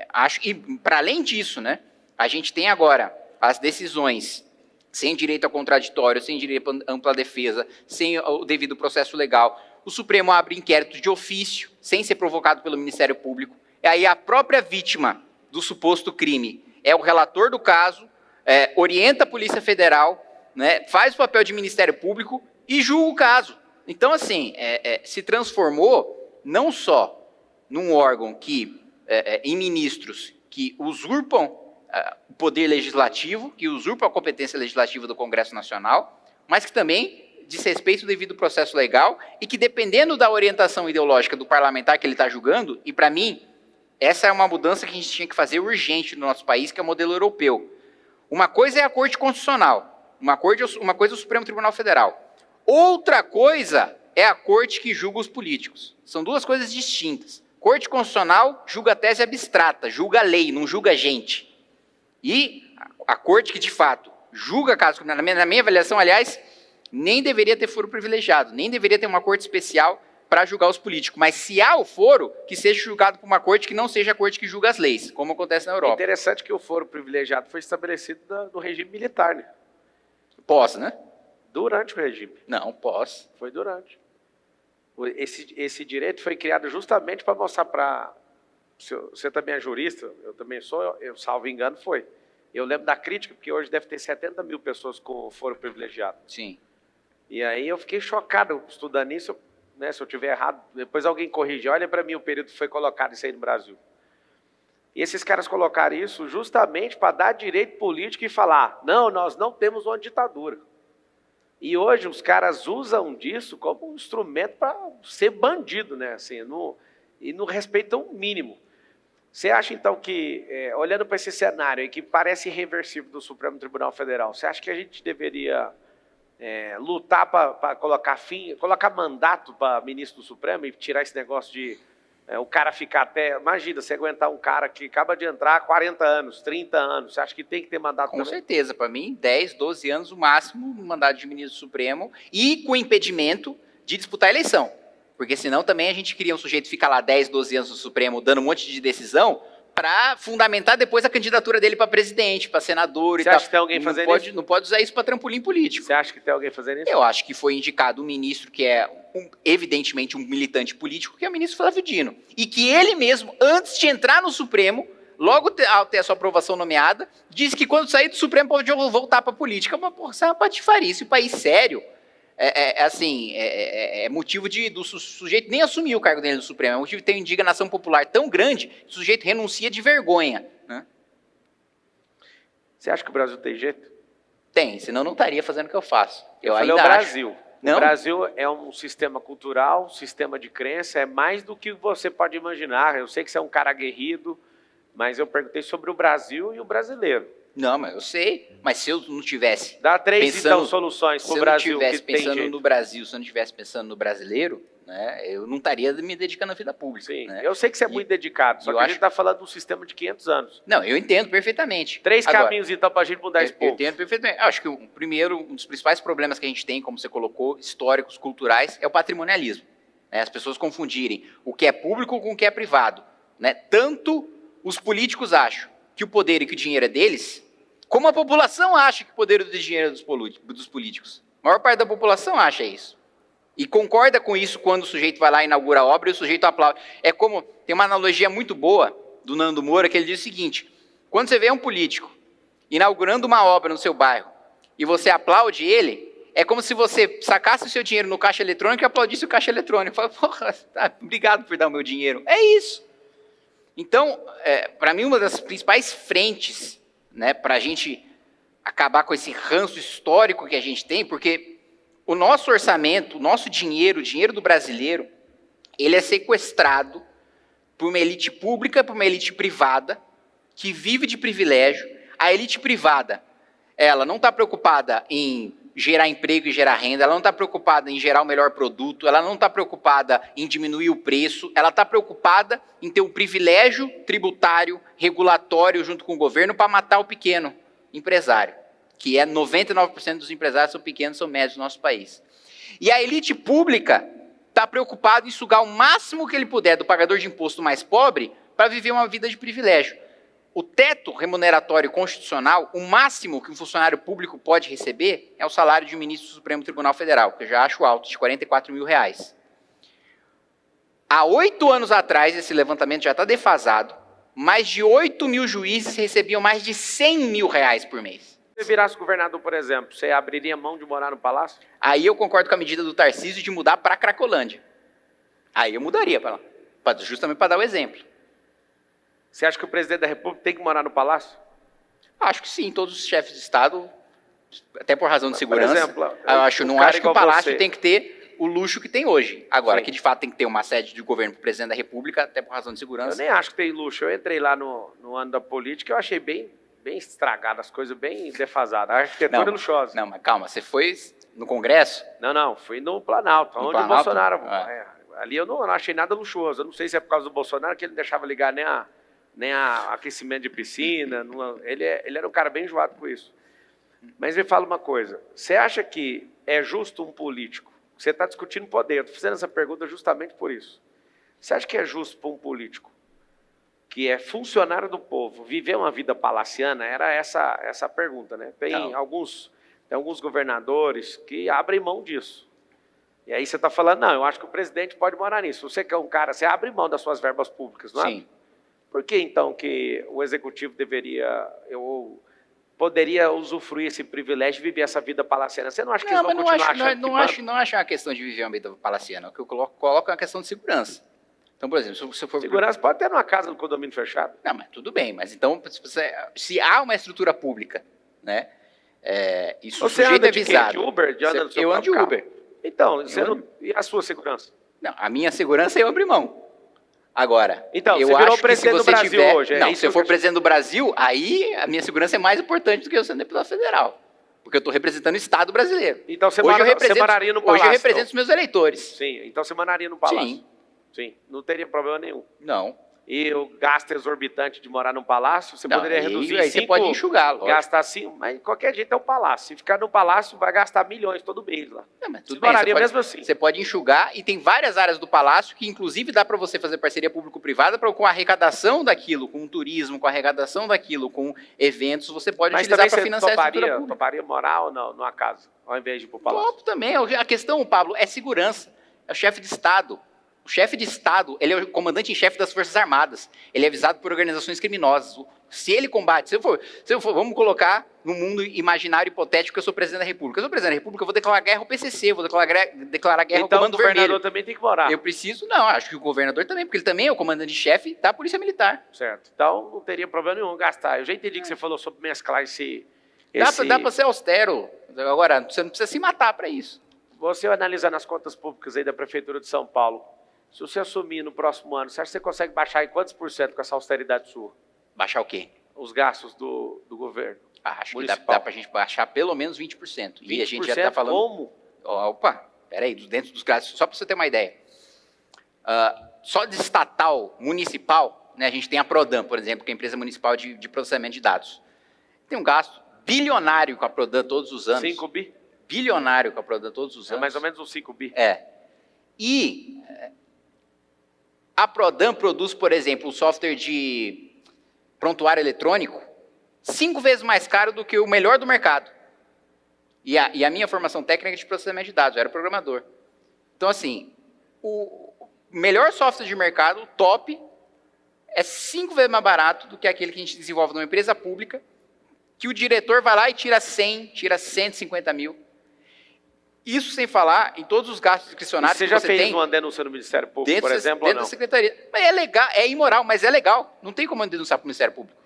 acho que, para além disso, né, a gente tem agora as decisões sem direito ao contraditório, sem direito à ampla defesa, sem o devido processo legal. O Supremo abre inquérito de ofício, sem ser provocado pelo Ministério Público. E aí a própria vítima do suposto crime é o relator do caso, orienta a Polícia Federal, né, faz o papel de Ministério Público e julga o caso. Então, assim, se transformou não só num órgão que, em ministros que usurpam o poder legislativo, que usurpa a competência legislativa do Congresso Nacional, mas que também desrespeita o devido processo legal e que, dependendo da orientação ideológica do parlamentar que ele está julgando, e para mim, essa é uma mudança que a gente tinha que fazer urgente no nosso país, que é o modelo europeu. Uma coisa é a Corte Constitucional, uma coisa é o Supremo Tribunal Federal. Outra coisa é a Corte que julga os políticos. São duas coisas distintas. Corte Constitucional julga a tese abstrata, julga a lei, não julga a gente. E a Corte que, de fato, julga casos criminais, na minha avaliação, aliás, nem deveria ter foro privilegiado, nem deveria ter uma corte especial para julgar os políticos. Mas se há o foro, que seja julgado por uma corte que não seja a corte que julga as leis, como acontece na Europa. É interessante que o foro privilegiado foi estabelecido no regime militar, né? Pós, né? Durante o regime. Não, pós. Foi durante. Esse direito foi criado justamente para mostrar para... Você também é jurista, eu também sou, eu salvo engano, foi. Eu lembro da crítica, porque hoje deve ter 70 mil pessoas com foro privilegiado. Sim. E aí eu fiquei chocado estudando isso, né, se eu tiver errado, depois alguém corrige. Olha para mim o período que foi colocado isso aí no Brasil. E esses caras colocaram isso justamente para dar direito político e falar, não, nós não temos uma ditadura. E hoje os caras usam disso como um instrumento para ser bandido, né, assim, e não respeitam o mínimo. Você acha, então, que, olhando para esse cenário aí, que parece irreversível do Supremo Tribunal Federal, você acha que a gente deveria lutar para colocar mandato para ministro do Supremo e tirar esse negócio de O cara ficar até... Imagina, você aguentar um cara que acaba de entrar há 40 anos, 30 anos. Você acha que tem que ter mandato Com também? certeza. Para mim, 10, 12 anos o máximo no mandato de ministro supremo e com impedimento de disputar a eleição. Porque senão também a gente queria um sujeito que fica lá 10, 12 anos no Supremo dando um monte de decisão para fundamentar depois a candidatura dele para presidente, para senador e tal. Você acha que tem alguém fazendo isso? Não pode usar isso para trampolim político. Você acha que tem alguém fazendo isso? Eu acho que foi indicado um ministro que é, evidentemente, um militante político, que é o ministro Flávio Dino. E que ele mesmo, antes de entrar no Supremo, logo ao ter a sua aprovação nomeada, disse que quando sair do Supremo pode voltar para a política. Mas, porra, isso é uma patifarice. O país sério é motivo do sujeito nem assumir o cargo dele no Supremo. É motivo de ter uma indignação popular tão grande que o sujeito renuncia de vergonha. Né? Você acha que o Brasil tem jeito? Tem, senão não estaria fazendo o que eu faço. Eu falei o ainda Brasil. acho. Não? O Brasil é um sistema cultural, um sistema de crença, é mais do que você pode imaginar. Eu sei que você é um cara aguerrido, mas eu perguntei sobre o Brasil e o brasileiro. Não, mas eu sei. Mas se eu não tivesse... Dá três, então, soluções para o Brasil que tem jeito. Se eu não estivesse pensando no Brasil, se eu não estivesse pensando no brasileiro, né, eu não estaria me dedicando à vida pública. Sim, né? eu sei que você é muito dedicado, só que a gente está falando de um sistema de 500 anos. Não, eu entendo perfeitamente. Três caminhos, então, para a gente mudar esse povo. Eu entendo perfeitamente. Eu acho que um dos principais problemas que a gente tem, como você colocou, históricos, culturais, é o patrimonialismo. Né? As pessoas confundirem o que é público com o que é privado. Né? Tanto os políticos acham que o poder e que o dinheiro é deles, como a população acha que o poder e o dinheiro é dos políticos. A maior parte da população acha isso. E concorda com isso quando o sujeito vai lá e inaugura a obra e o sujeito aplaude. É como, tem uma analogia muito boa do Nando Moura, que ele diz o seguinte: quando você vê um político inaugurando uma obra no seu bairro e você aplaude ele, é como se você sacasse o seu dinheiro no caixa eletrônico e aplaudisse o caixa eletrônico. Fala, porra, tá, obrigado por dar o meu dinheiro. É isso. Então, para mim, uma das principais frentes, né, para a gente acabar com esse ranço histórico que a gente tem, porque o nosso orçamento, o nosso dinheiro, o dinheiro do brasileiro, ele é sequestrado por uma elite pública, por uma elite privada, que vive de privilégio. A elite privada, ela não está preocupada em gerar emprego e gerar renda, ela não está preocupada em gerar o melhor produto, ela não está preocupada em diminuir o preço, ela está preocupada em ter um privilégio tributário, regulatório, junto com o governo, para matar o pequeno empresário, que é 99% dos empresários são pequenos, são médios no nosso país. E a elite pública está preocupada em sugar o máximo que ele puder do pagador de imposto mais pobre para viver uma vida de privilégio. O teto remuneratório constitucional, o máximo que um funcionário público pode receber é o salário de um ministro do Supremo Tribunal Federal, que eu já acho alto, de R$44 mil. Há 8 anos atrás, esse levantamento já está defasado, mais de 8 mil juízes recebiam mais de R$100 mil por mês. Se você virasse governador, por exemplo, você abriria mão de morar no palácio? Aí eu concordo com a medida do Tarcísio de mudar para Cracolândia. Aí eu mudaria para lá, justamente para dar o exemplo. Você acha que o presidente da República tem que morar no palácio? Acho que sim, todos os chefes de Estado, até por razão de segurança. Por exemplo, não acho que o palácio tem que ter o luxo que tem hoje. Agora, Sim. que de fato tem que ter uma sede de governo para o presidente da República, até por razão de Eu segurança. nem acho que tem luxo. Eu entrei lá no ano da política, eu achei bem estragado, as coisas bem defasadas. A arquitetura é luxuosa. Não, mas calma, você foi no Congresso? Não, fui no Planalto, onde Planalto? o Bolsonaro... Ah. Ali eu não achei nada luxuoso. Eu não sei se é por causa do Bolsonaro que ele não deixava ligar nem a aquecimento de piscina. Ele era um cara bem enjoado com isso. Mas me fala uma coisa. Você acha que é justo um político? Você está discutindo poder. Eu estou fazendo essa pergunta justamente por isso. Você acha que é justo para um político que é funcionário do povo viver uma vida palaciana? Era essa a pergunta, né? Tem alguns governadores que abrem mão disso. E aí você está falando, não, eu acho que o presidente pode morar nisso. Você que é um cara, você abre mão das suas verbas públicas, não é? Sim. Por que, então, que o executivo poderia usufruir esse privilégio de viver essa vida palaciana? Você não acha que eles vão continuar achando não acho uma questão de viver uma vida palaciana. O que eu coloco é uma questão de segurança. Então, por exemplo, se você for... Segurança pode ter numa casa no condomínio fechado. Não, mas tudo bem. Mas então, se há uma estrutura pública, né? Isso o sujeito é visado. De Uber? Eu ando de Uber. Então, e a sua segurança? Não, a minha segurança eu abri mão. Agora, então, eu você virou acho presidente que se você do Brasil tiver... hoje. Não, se eu for presidente do Brasil, aí a minha segurança é mais importante do que eu sendo deputado federal. Porque eu estou representando o Estado brasileiro. Então você hoje moraria no palácio. Hoje eu represento os meus eleitores. Sim, então você moraria no palácio. Sim. Sim, não teria problema nenhum. Não. E o gasto exorbitante de morar num palácio, você Não, poderia reduzir aí 5, você pode enxugar, lógico. gastar 5, mas de qualquer jeito é um palácio. Se ficar no palácio, vai gastar milhões todo mês lá. Mas tudo Você bem, moraria mesmo assim. Você pode enxugar, e tem várias áreas do palácio que, inclusive, dá para você fazer parceria público-privada com a arrecadação daquilo, com o turismo, com a arrecadação daquilo, com eventos, você pode Mas utilizar também para você financiar a estrutura pública. toparia morar ou não, numa casa, ao invés de ir pro palácio? Topo também. A questão, Pablo, é segurança. É o chefe de Estado. O chefe de Estado, ele é o comandante-em-chefe das Forças Armadas. Ele é visado por organizações criminosas. Se ele combate, se eu for, vamos colocar no mundo imaginário hipotético que eu sou presidente da República. Eu sou presidente da República, eu vou declarar guerra ao PCC, eu vou declarar guerra ao Então o Comando governador Vermelho. também tem que morar. Eu preciso, não, acho que o governador também, porque ele também é o comandante-chefe da Polícia Militar. Certo. Então não teria problema nenhum gastar. Eu já entendi que você falou sobre mesclar esse... Dá para ser austero. Agora, você não precisa se matar para isso. Você analisando as contas públicas aí da Prefeitura de São Paulo, se você assumir no próximo ano, você acha que você consegue baixar em quantos por cento com essa austeridade sua? Baixar o quê? Os gastos do governo? Acho que dá para a gente baixar pelo menos 20%. E a gente já está falando... Como? Opa, peraí, dentro dos gastos, só para você ter uma ideia. Só de estatal, municipal, né, a gente tem a Prodam, por exemplo, que é a empresa municipal de processamento de dados. Tem um gasto bilionário com a Prodam todos os anos. 5 bi? Bilionário com a Prodam todos os anos. É mais ou menos uns 5 bi. E a Prodam produz, por exemplo, um software de prontuário eletrônico 5 vezes mais caro do que o melhor do mercado. E a minha formação técnica é de processamento de dados, eu era programador. Então, assim, o melhor software de mercado, o top, é 5 vezes mais barato do que aquele que a gente desenvolve numa empresa pública, que o diretor vai lá e tira 100, tira 150 mil. Isso sem falar em todos os gastos discricionários que você tem. Você já fez uma denúncia no Ministério Público, por exemplo, ou dentro não? da Secretaria. Mas é legal, é imoral, mas é legal. Não tem como denunciar para o Ministério Público.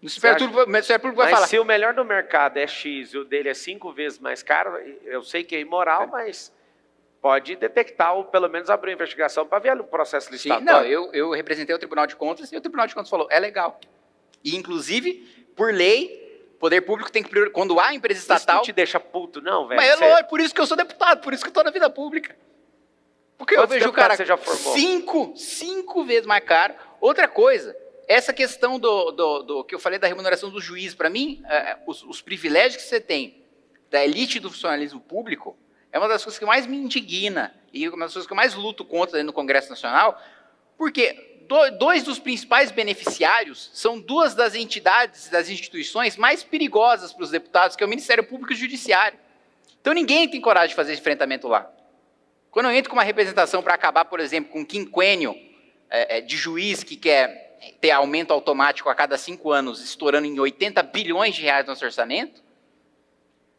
O Ministério Público vai falar. Mas se o melhor do mercado é X e o dele é 5 vezes mais caro, eu sei que é imoral, mas pode detectar ou pelo menos abrir uma investigação para ver o processo licitatório. Sim, não, eu representei o Tribunal de Contas e o Tribunal de Contas falou, é legal. E, inclusive, por lei, o poder público tem que priorizar. Quando há empresa estatal... Isso não te deixa puto, não, velho? Mas é por isso que eu sou deputado, por isso que eu estou na vida pública. Porque eu vejo o cara você já formou? 5 vezes mais caro. Outra coisa, essa questão do que eu falei da remuneração do juiz, para mim, os privilégios que você tem da elite do funcionalismo público é uma das coisas que mais me indigna e uma das coisas que eu mais luto contra no Congresso Nacional, porque dois dos principais beneficiários são duas das entidades, das instituições mais perigosas para os deputados, que é o Ministério Público e o Judiciário. Então ninguém tem coragem de fazer esse enfrentamento lá. Quando eu entro com uma representação para acabar, por exemplo, com um quinquênio de juiz que quer ter aumento automático a cada 5 anos, estourando em 80 bilhões de reais no nosso orçamento,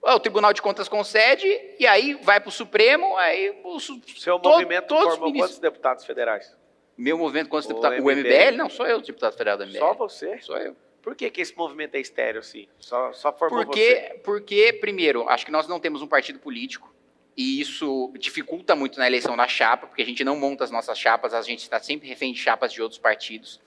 o Tribunal de Contas concede, e aí vai para o Supremo, aí Seu movimento formou quantos deputados federais? Meu movimento, quantos deputados? O MBL? Não, sou eu, deputado federal do MBL. Só você? Sou eu. Por que esse movimento é estéreo assim? Só formou você? Porque, primeiro, acho que nós não temos um partido político, e isso dificulta muito na eleição da chapa, porque a gente não monta as nossas chapas, a gente está sempre refém de chapas de outros partidos.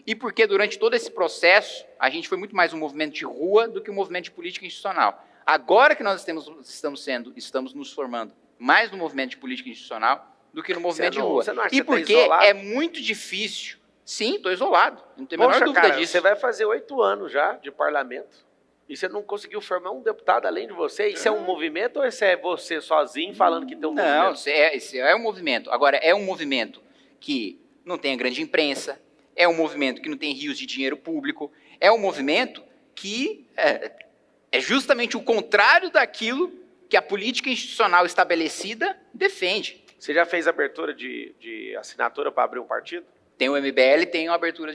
E porque durante todo esse processo, a gente foi muito mais um movimento de rua do que um movimento de política institucional. Agora que nós estamos nos formando mais no movimento de política institucional do que no movimento de rua. Você não acha E que você porque tá isolado? é muito difícil. Sim, estou isolado, não tem a menor dúvida cara, disso. Você vai fazer 8 anos já de parlamento e você não conseguiu formar um deputado além de você? Isso é um movimento ou isso é você sozinho falando que tem um movimento? Não, esse é um movimento. Agora, é um movimento que não tem a grande imprensa, é um movimento que não tem rios de dinheiro público, é um movimento que é justamente o contrário daquilo que a política institucional estabelecida defende. Você já fez abertura de assinatura para abrir um partido? Tem o MBL, tem uma abertura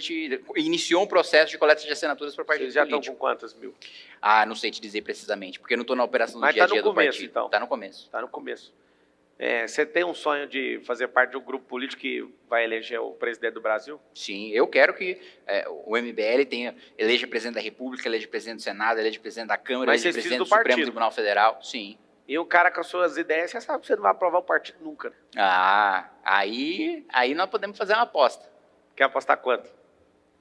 iniciou um processo de coleta de assinaturas para partido político. Vocês já político. estão com quantas mil? Não sei te dizer precisamente, porque eu não estou na operação do Mas dia a dia do começo, partido. então. Está no começo. Está no começo. Você tem um sonho de fazer parte de um grupo político que vai eleger o presidente do Brasil? Sim, eu quero que o MBL eleja presidente da República, eleja presidente do Senado, eleja presidente da Câmara, eleja presidente do Supremo Tribunal Federal. Sim. E o cara com as suas ideias, você sabe que você não vai aprovar o partido nunca. Né? Aí nós podemos fazer uma aposta. Quer apostar quanto?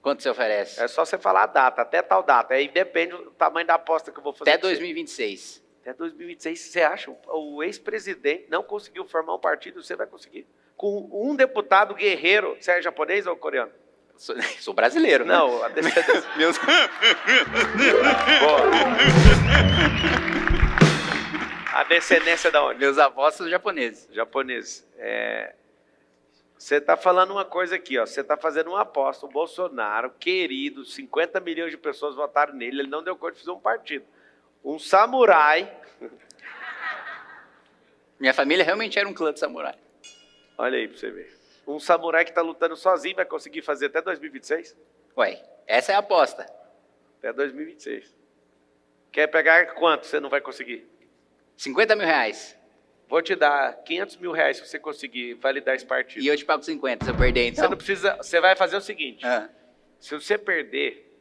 Quanto você oferece? É só você falar a data, até tal data. Aí depende do tamanho da aposta que eu vou fazer. Até 2026. Até 2026, você acha? O ex-presidente não conseguiu formar um partido, você vai conseguir? com um deputado guerreiro. Você é japonês ou coreano? Sou brasileiro, né? Não, a descendência. Meus... Boa. A descendência da onde? Meus avós são japoneses. Japoneses. Você está falando uma coisa aqui, ó. Você está fazendo uma aposta. O Bolsonaro, querido, 50 milhões de pessoas votaram nele. Ele não deu conta de fazer um partido. Um samurai. Minha família realmente era um clã de samurai. Olha aí para você ver. Um samurai que está lutando sozinho vai conseguir fazer até 2026? Ué, essa é a aposta. Até 2026. Quer pegar quanto você não vai conseguir? 50 mil reais. Vou te dar 500 mil reais se você conseguir validar esse partido. E eu te pago 50 se eu perder, então? Você não precisa. Você vai fazer o seguinte: Ah. se você perder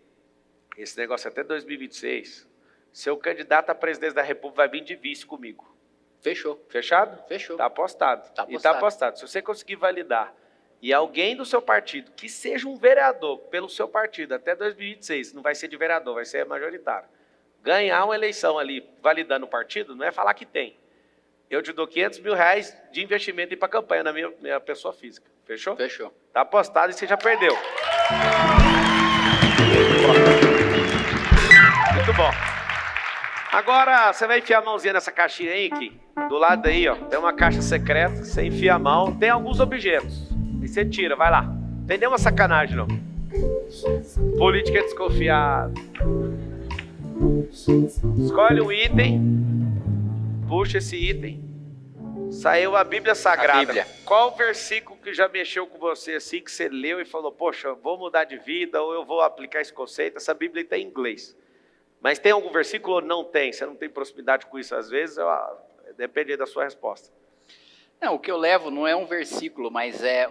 esse negócio até 2026, seu candidato à presidência da República vai vir de vice comigo. Fechou. Fechado? Fechou. Está apostado. Tá E está apostado. apostado. Se você conseguir validar e alguém do seu partido, que seja um vereador pelo seu partido até 2026, não vai ser de vereador, vai ser majoritário, ganhar uma eleição ali validando o partido, não é falar que tem. Eu te dou 500 mil reais de investimento e ir para a campanha na minha pessoa física. Fechou? Fechou. Está apostado e você já perdeu. Muito bom. Agora, você vai enfiar a mãozinha nessa caixinha aí, Kim. Do lado aí, ó, tem uma caixa secreta, você enfia a mão, tem alguns objetos. E você tira, vai lá. Não tem nenhuma sacanagem, não. Política é desconfiada. Escolhe um item, puxa esse item. Saiu a Bíblia Sagrada. A Bíblia. Qual versículo que já mexeu com você assim, que você leu e falou, poxa, vou mudar de vida ou eu vou aplicar esse conceito? Essa Bíblia está em inglês. Mas tem algum versículo ou não tem? Você não tem proximidade com isso às vezes? Depende da sua resposta. Não, o que eu levo não é um versículo, mas é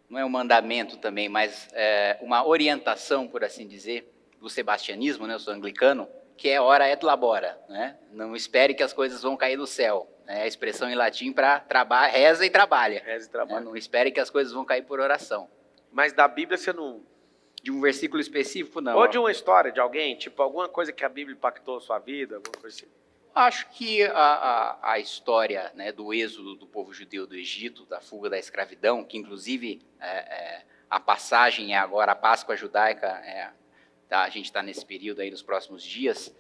não é um mandamento também, mas é uma orientação, por assim dizer, do sebastianismo, né? Eu sou anglicano, que é ora et labora, né? Não espere que as coisas vão cair do céu. É a expressão em latim para reza e trabalha. Reza e trabalha. Não espere que as coisas vão cair por oração. Mas da Bíblia você não... De um versículo específico, não. Ou de uma história de alguém, tipo alguma coisa que a Bíblia impactou a sua vida, alguma coisa assim. Acho que a história, né, do êxodo do povo judeu do Egito, da fuga da escravidão, que inclusive a passagem é agora a Páscoa judaica, a gente está nesse período aí nos próximos dias,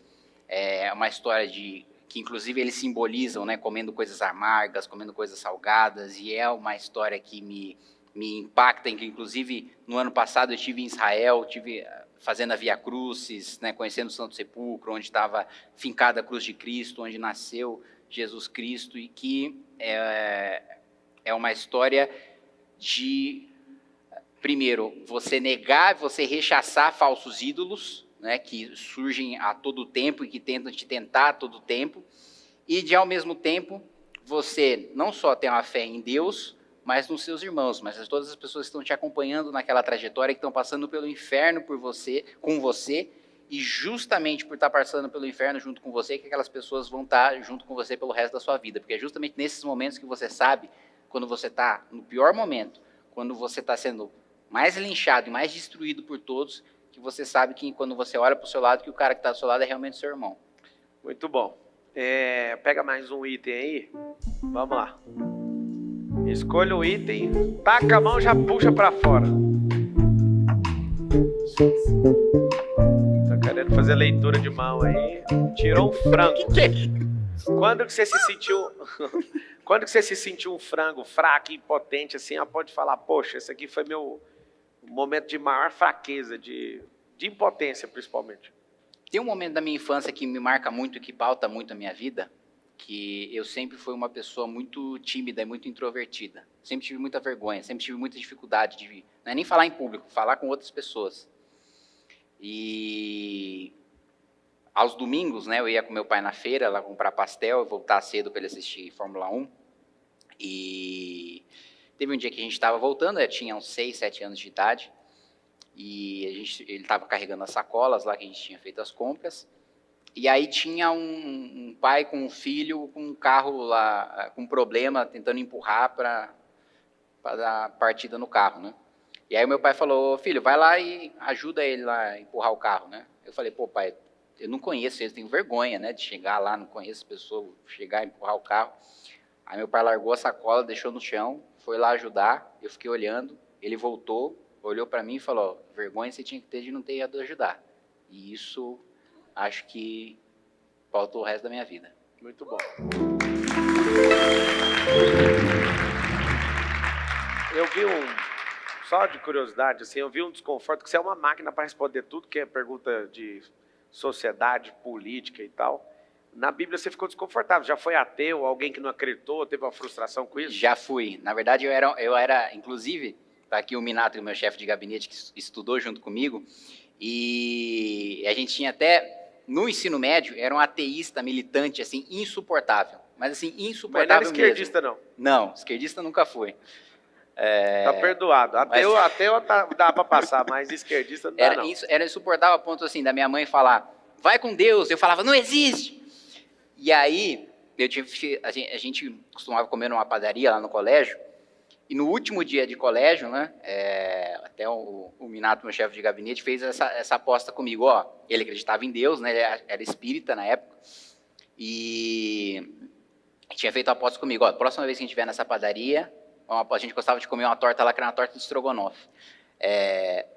é uma história que inclusive eles simbolizam, né, comendo coisas amargas, comendo coisas salgadas, e é uma história que me impacta, que inclusive no ano passado eu estive em Israel, fazendo a Via Crucis, né, conhecendo o Santo Sepulcro, onde estava fincada a cruz de Cristo, onde nasceu Jesus Cristo, e que é uma história de, primeiro, você negar, você rechaçar falsos ídolos, né, que surgem a todo tempo e que tentam te tentar a todo tempo, e de, ao mesmo tempo, você não só ter uma fé em Deus, mas nos seus irmãos, mas todas as pessoas que estão te acompanhando naquela trajetória, que estão passando pelo inferno com você, e justamente por estar passando pelo inferno junto com você, que aquelas pessoas vão estar junto com você pelo resto da sua vida, porque é justamente nesses momentos que você sabe, quando você está no pior momento, quando você está sendo mais linchado e mais destruído por todos, que você sabe que quando você olha para o seu lado, que o cara que está do seu lado é realmente seu irmão. Muito bom. Pega mais um item aí. Vamos lá. Escolha o item, taca a mão e já puxa pra fora. Tá querendo fazer leitura de mão aí. Tirou um frango. Que é isso? Quando que você se sentiu um frango fraco, impotente, assim, pode falar, poxa, esse aqui foi meu momento de maior fraqueza, de impotência, principalmente. Tem um momento da minha infância que me marca muito, que pauta muito a minha vida, que eu sempre fui uma pessoa muito tímida e muito introvertida. Sempre tive muita vergonha, sempre tive muita dificuldade de não é nem falar em público, falar com outras pessoas. E aos domingos, né, eu ia com meu pai na feira, lá comprar pastel, e voltar cedo para ele assistir Fórmula 1. E teve um dia que a gente estava voltando, eu tinha uns 6, 7 anos de idade, e ele estava carregando as sacolas lá que a gente tinha feito as compras. E aí tinha um pai com um filho com um carro lá, com problema, tentando empurrar para dar partida no carro, né? E aí o meu pai falou, filho, vai lá e ajuda ele lá a empurrar o carro, né? Eu falei, pô, pai, eu não conheço eles, tenho vergonha, né, de chegar lá, não conheço a pessoa, chegar e empurrar o carro. Aí meu pai largou a sacola, deixou no chão, foi lá ajudar, eu fiquei olhando, ele voltou, olhou para mim e falou, vergonha você tinha que ter de não ter ido ajudar. E isso, acho que faltou o resto da minha vida. Muito bom. Eu vi só de curiosidade, assim, eu vi um desconforto, que você é uma máquina para responder tudo, que é pergunta de sociedade, política e tal. Na Bíblia você ficou desconfortável, já foi ateu, alguém que não acreditou, teve uma frustração com isso? Já fui. Na verdade, eu era inclusive, tá aqui o Minato, meu chefe de gabinete, que estudou junto comigo, e a gente tinha até, no ensino médio, era um ateísta militante, assim, insuportável. Mas, assim, insuportável mesmo. Mas não era esquerdista, não? Não, esquerdista nunca foi. Tá perdoado. Ateu dá para passar, mas esquerdista não dá, não. Era insuportável a ponto, assim, da minha mãe falar, vai com Deus. Eu falava, não existe. E aí, a gente costumava comer numa padaria lá no colégio, e no último dia de colégio, né, até o Minato, meu chefe de gabinete, fez essa aposta comigo. Ó, ele acreditava em Deus, né, ele era espírita na época, e tinha feito a aposta comigo. Ó, a próxima vez que a gente estiver nessa padaria, a gente gostava de comer uma torta lá, que era uma torta de estrogonofe.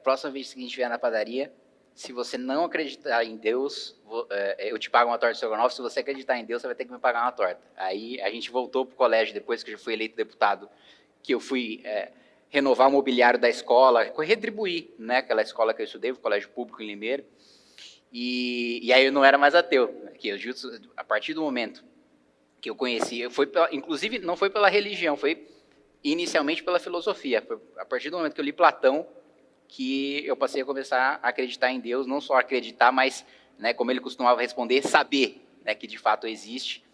Próxima vez que a gente estiver na padaria, se você não acreditar em Deus, eu te pago uma torta de estrogonofe. Se você acreditar em Deus, você vai ter que me pagar uma torta. Aí a gente voltou para o colégio, depois que eu já fui eleito deputado, que eu fui renovar o mobiliário da escola, retribuir, né, aquela escola que eu estudei, o colégio público em Limeira. E aí eu não era mais ateu. A partir do momento que eu conheci, inclusive não foi pela religião, foi inicialmente pela filosofia. Foi a partir do momento que eu li Platão, que eu passei a começar a acreditar em Deus, não só acreditar, mas, né, como ele costumava responder, saber, né, que de fato existe.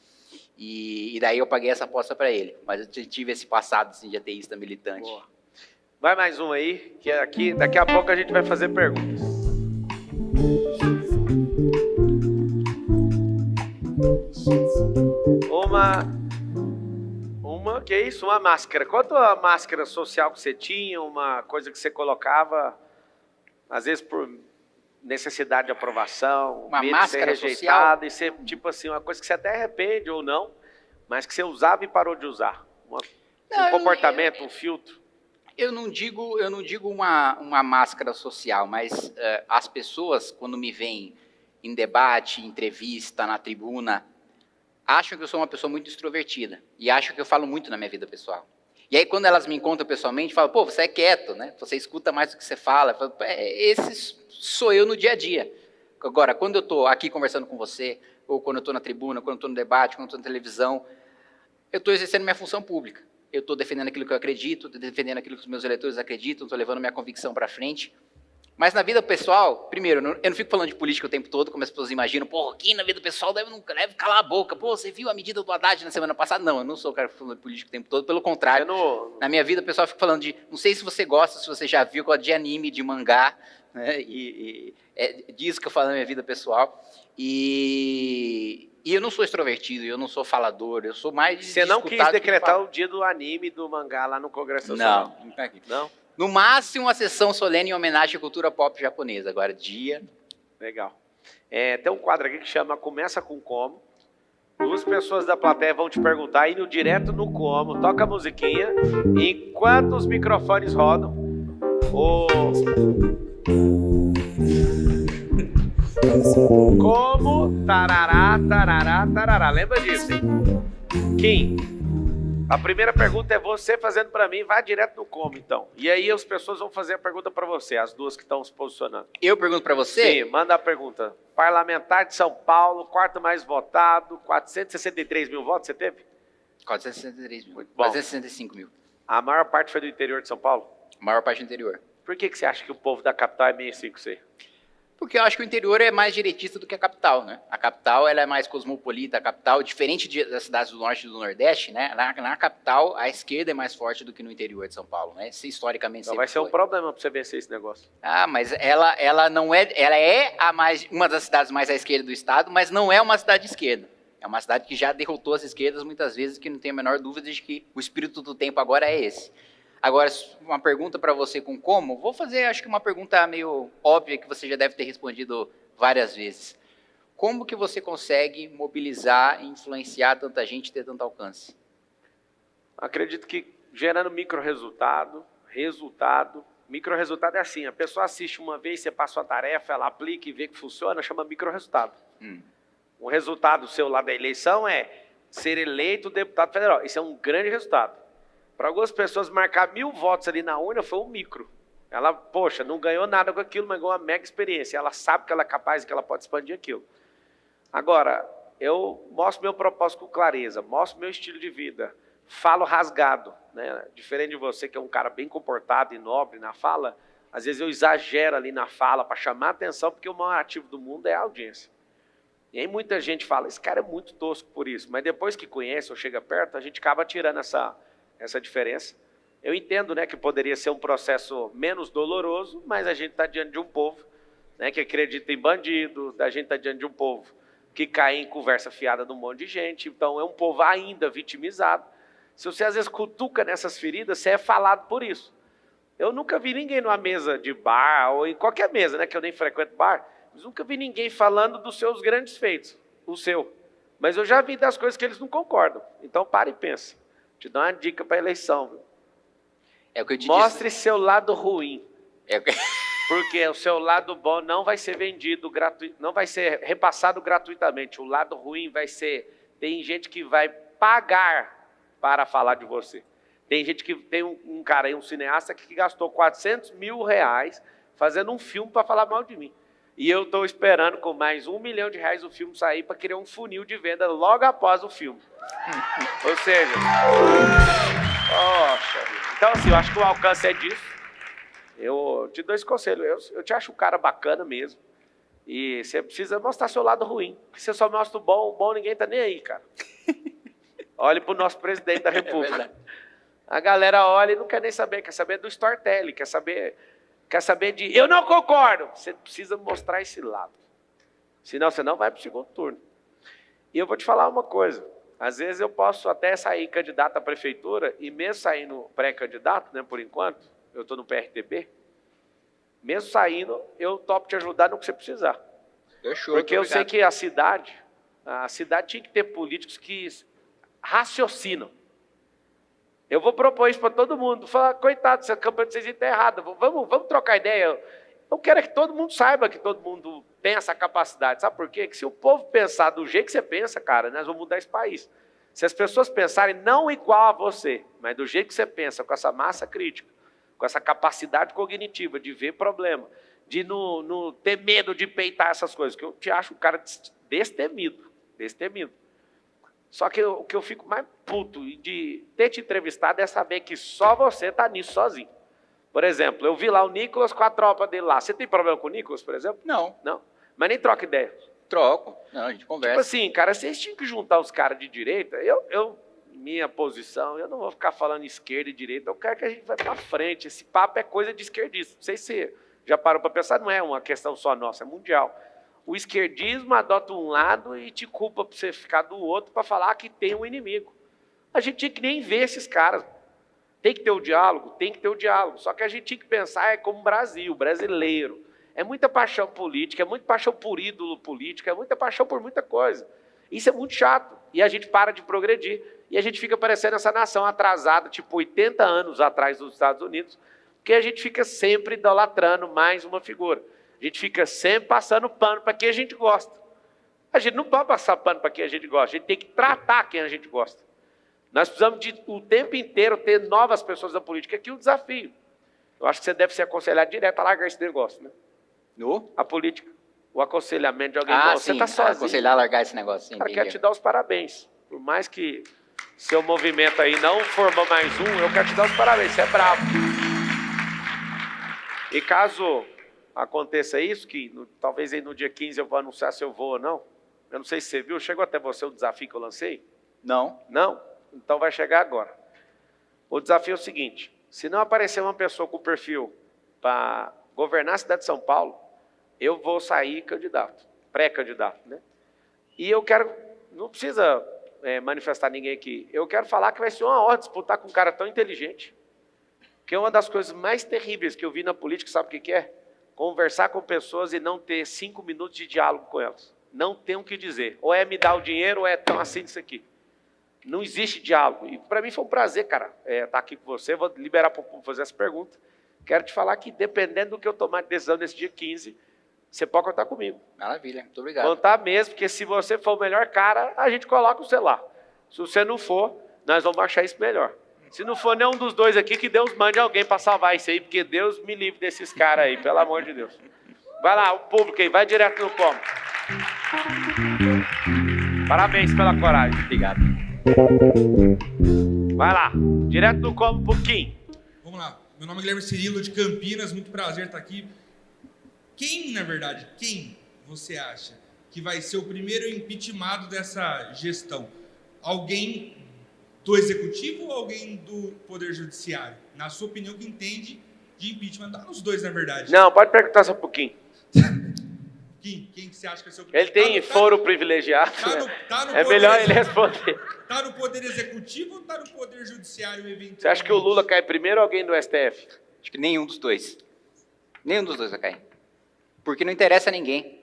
E daí eu paguei essa aposta para ele. Mas eu tive esse passado assim, de ateísta militante. Boa. Vai mais um aí, que aqui, daqui a pouco a gente vai fazer perguntas. Que é isso? Uma máscara. Quanto a máscara social que você tinha, uma coisa que você colocava, às vezes por necessidade de aprovação, uma medo máscara de ser rejeitado, e ser tipo assim, uma coisa que você até arrepende ou não, mas que você usava e parou de usar. Um comportamento, um filtro. Eu não digo uma máscara social, mas as pessoas, quando me veem em debate, em entrevista, na tribuna, acham que eu sou uma pessoa muito extrovertida e acham que eu falo muito na minha vida pessoal. E aí, quando elas me encontram pessoalmente, falam, pô, você é quieto, né? Você escuta mais do que você fala. Eu falo, esse sou eu no dia a dia. Agora, quando eu estou aqui conversando com você, ou quando eu estou na tribuna, quando eu estou no debate, quando eu estou na televisão, eu estou exercendo minha função pública. Eu estou defendendo aquilo que eu acredito, estou defendendo aquilo que os meus eleitores acreditam, estou levando minha convicção para frente. Mas na vida pessoal, primeiro, eu não fico falando de política o tempo todo, como as pessoas imaginam. Pô, aqui na vida pessoal deve calar a boca. Pô, você viu a medida do Haddad na semana passada? Não, eu não sou o cara que fica falando de política o tempo todo. Pelo contrário, na minha vida pessoal eu fico falando de... Não sei se você gosta, se você já viu, de anime, de mangá. Né, é disso que eu falo na minha vida pessoal. E eu não sou extrovertido, eu não sou falador, eu sou mais... Você não quis decretar o dia do anime, do mangá lá no Congresso Nacional? Não. No máximo, uma sessão solene em homenagem à cultura pop japonesa. Agora, dia... Legal. Tem um quadro aqui que chama Começa com Como. Duas pessoas da plateia vão te perguntar, indo direto no como, toca a musiquinha, enquanto os microfones rodam. Como, tarará, tarará, tarará. Lembra disso, hein? Kim? A primeira pergunta é você fazendo para mim, vai direto no como, então. E aí as pessoas vão fazer a pergunta para você, as duas que estão se posicionando. Eu pergunto para você? Sim, manda a pergunta. Parlamentar de São Paulo, quarto mais votado, 463 mil votos, você teve? 463 mil. Muito bom. 465 mil. A maior parte foi do interior de São Paulo? A maior parte do interior. Por que você acha que o povo da capital é meio assim com você? Porque eu acho que o interior é mais direitista do que a capital, né? A capital ela é mais cosmopolita, a capital, diferente das cidades do norte e do nordeste, né? Na capital, a esquerda é mais forte do que no interior de São Paulo, né? Isso, historicamente então vai ser um problema para você vencer esse negócio. Ah, mas ela não é, ela é uma das cidades mais à esquerda do estado, mas não é uma cidade de esquerda. É uma cidade que já derrotou as esquerdas muitas vezes, que não tem a menor dúvida de que o espírito do tempo agora é esse. Agora, uma pergunta para você com como, vou fazer, acho que uma pergunta meio óbvia que você já deve ter respondido várias vezes. Como que você consegue mobilizar e influenciar tanta gente e ter tanto alcance? Acredito que gerando micro-resultado, micro-resultado é assim, a pessoa assiste uma vez, você passa uma tarefa, ela aplica e vê que funciona, chama micro-resultado. O resultado seu lá da eleição é ser eleito deputado federal. Isso é um grande resultado. Para algumas pessoas, marcar 1000 votos ali na urna foi um micro. Ela, poxa, não ganhou nada com aquilo, mas ganhou uma mega experiência. Ela sabe que ela é capaz e que ela pode expandir aquilo. Agora, eu mostro meu propósito com clareza, mostro meu estilo de vida, falo rasgado, né? Diferente de você, que é um cara bem comportado e nobre na fala, às vezes eu exagero ali na fala para chamar a atenção, porque o maior ativo do mundo é a audiência. E aí muita gente fala, esse cara é muito tosco por isso, mas depois que conhece ou chega perto, a gente acaba tirando essa diferença. Eu entendo, né, que poderia ser um processo menos doloroso, mas a gente está diante de um povo, né, que acredita em bandido, a gente está diante de um povo que cai em conversa fiada de um monte de gente, então é um povo ainda vitimizado. Se você às vezes cutuca nessas feridas, você é falado por isso. Eu nunca vi ninguém numa mesa de bar, ou em qualquer mesa, né, que eu nem frequento bar, mas nunca vi ninguém falando dos seus grandes feitos, o seu. Mas eu já vi das coisas que eles não concordam. Então para e pensa. Te dou uma dica para a eleição, viu? É o que eu te Mostre disse. seu lado ruim. É o que... Porque o seu lado bom não vai ser vendido não vai ser repassado gratuitamente. O lado ruim vai ser... Tem gente que vai pagar para falar de você. Tem gente que tem um cara aí, um cineasta, que gastou 400 mil reais fazendo um filme para falar mal de mim. E eu estou esperando com mais R$1 milhão o filme sair para criar um funil de venda logo após o filme. Ou seja... Poxa, então assim, eu acho que o alcance é disso. Eu te dou esse conselho, eu te acho um cara bacana mesmo. E você precisa mostrar seu lado ruim. Porque você só mostra o bom ninguém tá nem aí, cara. Olhe pro nosso presidente da República. A galera olha e não quer nem saber, quer saber do storytelling, quer saber de eu não concordo. Você precisa mostrar esse lado. Senão você não vai pro segundo turno. E eu vou te falar uma coisa. Às vezes eu posso até sair candidato à prefeitura e mesmo saindo pré-candidato, né, por enquanto, eu estou no PRTB, mesmo saindo, eu topo te ajudar no que você precisar. Fechou, porque eu sei que a cidade tinha que ter políticos que raciocinam. Eu vou propor isso para todo mundo, falar, coitado, essa campanha de vocês está errada, vamos trocar ideia. Eu quero que todo mundo saiba que todo mundo tem essa capacidade. Sabe por quê? Que se o povo pensar do jeito que você pensa, cara, nós vamos mudar esse país. Se as pessoas pensarem não igual a você, mas do jeito que você pensa, com essa massa crítica, com essa capacidade cognitiva de ver problema, de não ter medo de peitar essas coisas, que eu te acho um cara destemido. Só que o que eu fico mais puto de ter te entrevistado é saber que só você está nisso sozinho. Por exemplo, eu vi lá o Nicolas com a tropa dele lá. Você tem problema com o Nicolas, por exemplo? Não. Não? Mas nem troca ideia. Troco. Não, a gente conversa. Tipo assim, cara, vocês tinham que juntar os caras de direita. Minha posição, eu não vou ficar falando esquerda e direita. Eu quero que a gente vá para frente. Esse papo é coisa de esquerdista. Não sei se você já parou para pensar, não é uma questão só nossa, é mundial. O esquerdismo adota um lado e te culpa para você ficar do outro para falar que tem um inimigo. A gente tinha que nem ver esses caras. Tem que ter o diálogo? Tem que ter o diálogo. Só que a gente tinha que pensar como Brasil, brasileiro. É muita paixão política, é muita paixão por ídolo político, é muita paixão por muita coisa. Isso é muito chato. E a gente para de progredir. E a gente fica parecendo essa nação atrasada, tipo 80 anos atrás dos Estados Unidos, porque a gente fica sempre idolatrando mais uma figura. A gente fica sempre passando pano para quem a gente gosta. A gente não pode passar pano para quem a gente gosta, a gente tem que tratar quem a gente gosta. Nós precisamos o tempo inteiro ter novas pessoas na política. Aqui é o desafio. Eu acho que você deve ser aconselhado direto a largar esse negócio, né? A política. O aconselhamento de alguém. Você está sozinho. Aconselhar a largar esse negócio. Sim, cara, quero te dar os parabéns. Por mais que seu movimento aí não formou mais um, eu quero te dar os parabéns. Você é bravo. E caso aconteça isso, que talvez aí no dia 15 eu vou anunciar se eu vou ou não. Eu não sei se você viu. Chegou até você o desafio que eu lancei? Não. Não? Então vai chegar agora. O desafio é o seguinte: se não aparecer uma pessoa com perfil para governar a cidade de São Paulo, eu vou sair candidato, pré-candidato, né? E eu quero, não precisa manifestar ninguém aqui, eu quero falar que vai ser uma honra disputar com um cara tão inteligente, que é uma das coisas mais terríveis que eu vi na política, sabe o que é? Conversar com pessoas e não ter 5 minutos de diálogo com elas. Não tem o que dizer. Ou é me dar o dinheiro, ou é tão assim disso aqui. Não existe diálogo. E para mim foi um prazer, cara, estar aqui com você. Vou liberar para o povo fazer essa pergunta. Quero te falar que, dependendo do que eu tomar de decisão nesse dia 15, você pode contar comigo. Maravilha, muito obrigado. Contar mesmo, porque se você for o melhor cara, a gente coloca você lá. Se você não for, nós vamos achar isso melhor. Se não for nenhum dos dois aqui, que Deus mande alguém para salvar isso aí, porque Deus me livre desses caras aí, pelo amor de Deus. Vai lá, o público aí, vai direto no como. Parabéns pela coragem. Obrigado. Vai lá, direto no como, pouquinho. Vamos lá. Meu nome é Guilherme Cirilo, de Campinas. Muito prazer estar aqui. Quem você acha que vai ser o primeiro impeachmentado dessa gestão? Alguém do Executivo ou alguém do Poder Judiciário? Na sua opinião, que entende de impeachment? Dá nos dois, na verdade. Não, pode perguntar só um pouquinho. Quem que você acha que é o seu primeiro? Ele tem foro privilegiado. É melhor ele responder. Está no Poder Executivo ou está no Poder Judiciário eventualmente? Você acha que o Lula cai primeiro ou alguém do STF? Acho que nenhum dos dois. Nenhum dos dois vai cair. Porque não interessa a ninguém.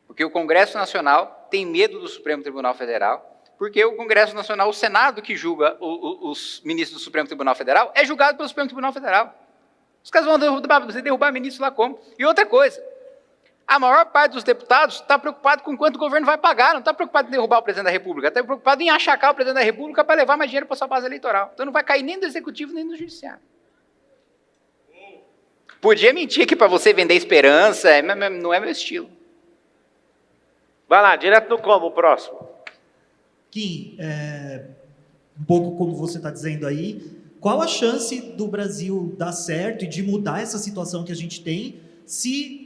Porque o Congresso Nacional tem medo do Supremo Tribunal Federal. Porque o Congresso Nacional, o Senado que julga os ministros do Supremo Tribunal Federal, é julgado pelo Supremo Tribunal Federal. Os caras vão derrubar ministro lá como? E outra coisa, a maior parte dos deputados está preocupado com quanto o governo vai pagar, não está preocupado em derrubar o presidente da República, está preocupado em achacar o presidente da República para levar mais dinheiro para sua base eleitoral. Então não vai cair nem do Executivo, nem do Judiciário. Podia mentir aqui para você vender esperança, não é meu estilo. Vai lá, direto no como, o próximo. Kim, um pouco como você está dizendo aí, qual a chance do Brasil dar certo e de mudar essa situação que a gente tem se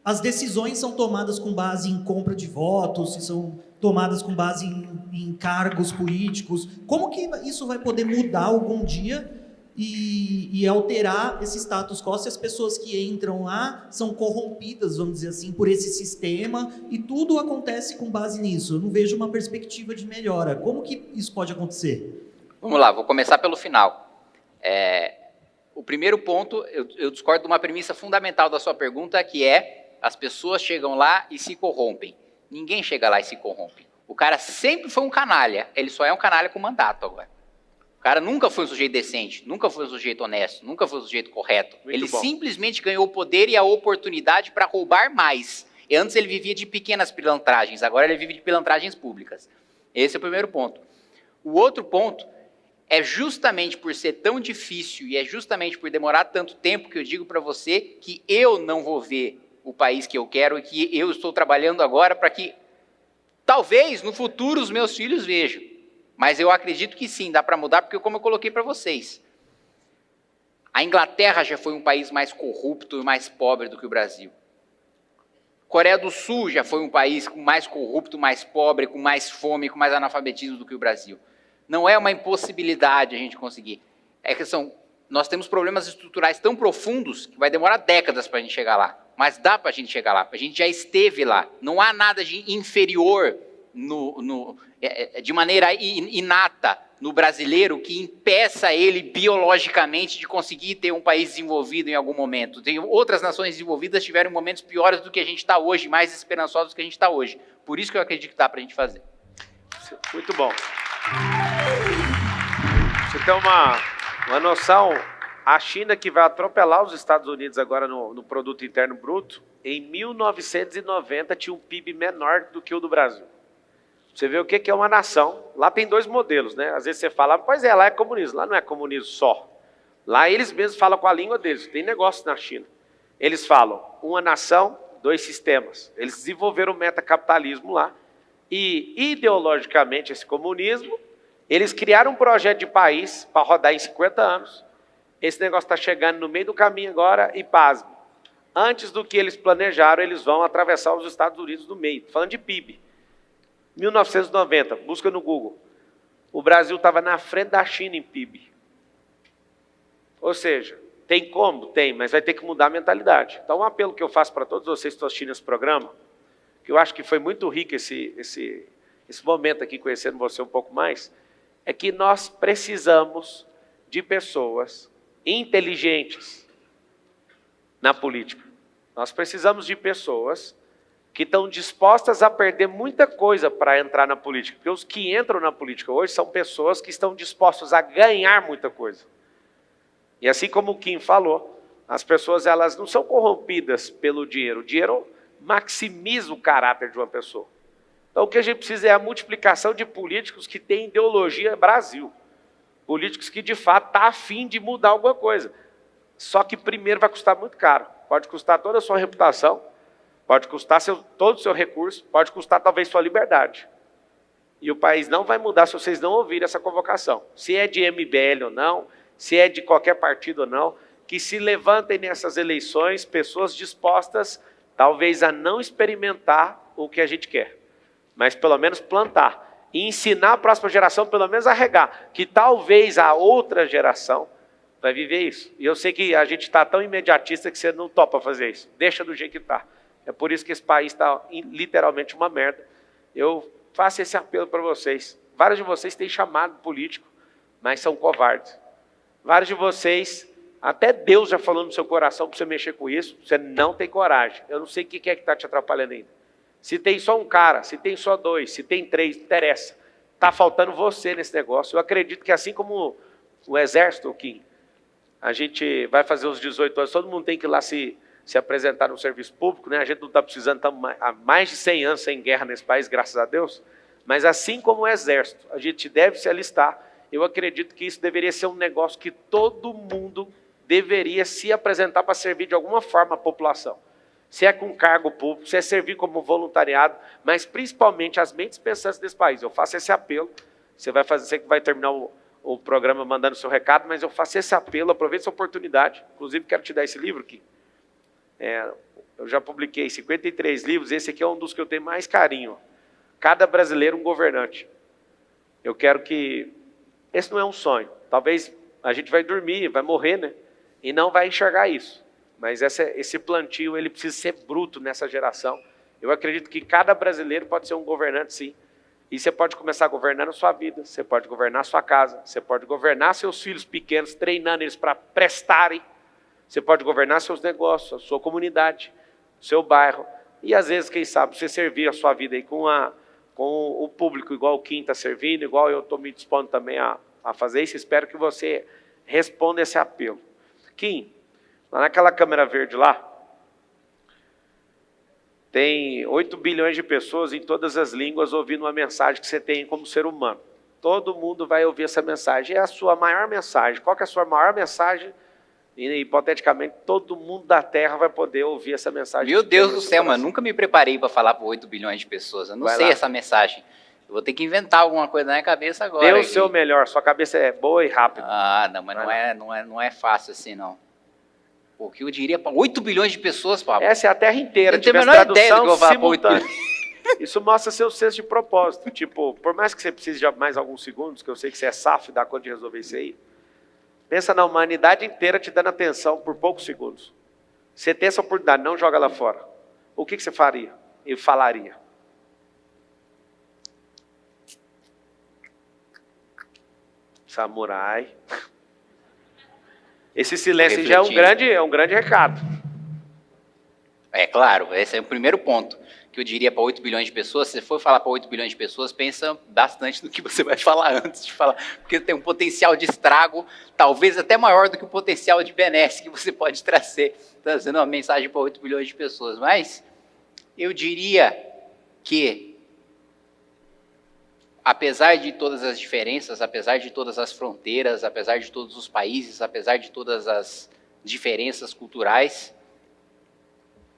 as decisões são tomadas com base em compra de votos, se são tomadas com base em cargos políticos? Como que isso vai poder mudar algum dia e alterar esse status quo se as pessoas que entram lá são corrompidas, vamos dizer assim, por esse sistema e tudo acontece com base nisso? Eu não vejo uma perspectiva de melhora. Como que isso pode acontecer? Vamos lá, vou começar pelo final. O primeiro ponto, eu discordo de uma premissa fundamental da sua pergunta, que é as pessoas chegam lá e se corrompem. Ninguém chega lá e se corrompe. O cara sempre foi um canalha, ele só é um canalha com mandato agora. O cara nunca foi um sujeito decente, nunca foi um sujeito honesto, nunca foi um sujeito correto. Ele simplesmente ganhou o poder e a oportunidade para roubar mais. E antes ele vivia de pequenas pilantragens, agora ele vive de pilantragens públicas. Esse é o primeiro ponto. O outro ponto é justamente por ser tão difícil e é justamente por demorar tanto tempo que eu digo para você que eu não vou ver o país que eu quero e que eu estou trabalhando agora para que, talvez, no futuro, os meus filhos vejam. Mas eu acredito que sim, dá para mudar, porque como eu coloquei para vocês, a Inglaterra já foi um país mais corrupto e mais pobre do que o Brasil. Coreia do Sul já foi um país mais corrupto, mais pobre, com mais fome, com mais analfabetismo do que o Brasil. Não é uma impossibilidade a gente conseguir. É que nós temos problemas estruturais tão profundos que vai demorar décadas para a gente chegar lá. Mas dá para a gente chegar lá. A gente já esteve lá. Não há nada de inferior, de maneira inata, no brasileiro que impeça ele biologicamente de conseguir ter um país desenvolvido em algum momento. Tem outras nações desenvolvidas que tiveram momentos piores do que a gente está hoje, mais esperançosos do que a gente está hoje. Por isso que eu acredito que dá para a gente fazer. Muito bom. Você tem uma noção, a China, que vai atropelar os Estados Unidos agora no Produto Interno Bruto, em 1990 tinha um PIB menor do que o do Brasil. Você vê o que é uma nação. Lá tem dois modelos, né? Às vezes você fala, pois é, lá é comunismo. Lá não é comunismo só. Lá eles mesmos falam com a língua deles. Tem negócio na China. Eles falam, uma nação, dois sistemas. Eles desenvolveram o metacapitalismo lá. E, ideologicamente, esse comunismo, eles criaram um projeto de país para rodar em 50 anos. Esse negócio está chegando no meio do caminho agora e, pasme, antes do que eles planejaram, eles vão atravessar os Estados Unidos no meio. Falando de PIB. 1990, busca no Google. O Brasil estava na frente da China em PIB. Ou seja, tem como? Tem, mas vai ter que mudar a mentalidade. Então, um apelo que eu faço para todos vocês que estão assistindo esse programa, que eu acho que foi muito rico esse momento aqui, conhecendo você um pouco mais, é que nós precisamos de pessoas inteligentes na política. Nós precisamos de pessoas que estão dispostas a perder muita coisa para entrar na política. Porque os que entram na política hoje são pessoas que estão dispostas a ganhar muita coisa. E assim como o Kim falou, as pessoas elas não são corrompidas pelo dinheiro. O dinheiro maximiza o caráter de uma pessoa. Então o que a gente precisa é a multiplicação de políticos que têm ideologia Brasil. Políticos que de fato estão a fim de mudar alguma coisa. Só que primeiro vai custar muito caro. Pode custar toda a sua reputação, pode custar todo o seu recurso, pode custar talvez sua liberdade. E o país não vai mudar se vocês não ouvirem essa convocação. Se é de MBL ou não, se é de qualquer partido ou não, que se levantem nessas eleições pessoas dispostas talvez a não experimentar o que a gente quer, mas pelo menos plantar e ensinar a próxima geração pelo menos a regar, que talvez a outra geração vai viver isso. E eu sei que a gente está tão imediatista que você não topa fazer isso. Deixa do jeito que está. É por isso que esse país está literalmente uma merda. Eu faço esse apelo para vocês. Vários de vocês têm chamado político, mas são covardes. Vários de vocês, até Deus já falou no seu coração para você mexer com isso, você não tem coragem. Eu não sei o que é que está te atrapalhando ainda. Se tem só um cara, se tem só dois, se tem três, não interessa. Está faltando você nesse negócio. Eu acredito que assim como o exército, Kim, a gente vai fazer os 18 anos, todo mundo tem que ir lá se apresentar no serviço público, né? A gente não está precisando, estamos há mais de 100 anos sem guerra nesse país, graças a Deus. Mas assim como o exército, a gente deve se alistar. Eu acredito que isso deveria ser um negócio que todo mundo deveria se apresentar para servir de alguma forma à população. Se é com cargo público, se é servir como voluntariado, mas principalmente as mentes pensantes desse país. Eu faço esse apelo, você vai terminar o programa mandando seu recado, mas eu faço esse apelo, aproveite essa oportunidade. Inclusive, quero te dar esse livro aqui. Eu já publiquei 53 livros, esse aqui é um dos que eu tenho mais carinho. Cada brasileiro um governante. Eu quero que... Esse não é um sonho. Talvez a gente vai dormir, vai morrer, né? E não vai enxergar isso. Mas esse plantio, ele precisa ser bruto nessa geração. Eu acredito que cada brasileiro pode ser um governante, sim. E você pode começar governando a sua vida, você pode governar a sua casa, você pode governar seus filhos pequenos, treinando eles para prestarem. Você pode governar seus negócios, a sua comunidade, o seu bairro. E às vezes, quem sabe, você servir a sua vida aí com o público, igual o Kim está servindo, igual eu estou me dispondo também a fazer isso. Espero que você responda esse apelo. Kim, lá naquela câmera verde lá, tem 8 bilhões de pessoas em todas as línguas ouvindo uma mensagem que você tem como ser humano. Todo mundo vai ouvir essa mensagem. É a sua maior mensagem. Qual que é a sua maior mensagem? E, hipoteticamente, todo mundo da Terra vai poder ouvir essa mensagem. Meu Deus do céu, mano. Nunca me preparei para falar para 8 bilhões de pessoas. Eu não sei essa mensagem. Eu vou ter que inventar alguma coisa na minha cabeça agora. Dê o seu melhor. Sua cabeça é boa e rápida. Ah, não, mas não é fácil assim, não. O que eu diria para 8 bilhões de pessoas, Pablo? Essa é a Terra inteira. Eu não tenho a menor ideia do que eu vou falar para 8 bilhões. Isso mostra seu senso de propósito. Tipo, por mais que você precise de mais alguns segundos, que eu sei que você é safo e dá conta de resolver isso aí, pensa na humanidade inteira te dando atenção por poucos segundos. Você tem essa oportunidade, não joga lá fora. O que você faria e falaria? Samurai. Esse silêncio já é um grande recado. É claro, esse é o primeiro ponto que eu diria para 8 bilhões de pessoas. Se você for falar para 8 bilhões de pessoas, pensa bastante no que você vai falar antes de falar, porque tem um potencial de estrago, talvez até maior do que o potencial de benesse que você pode trazer, trazendo uma mensagem para 8 bilhões de pessoas. Mas eu diria que, apesar de todas as diferenças, apesar de todas as fronteiras, apesar de todos os países, apesar de todas as diferenças culturais,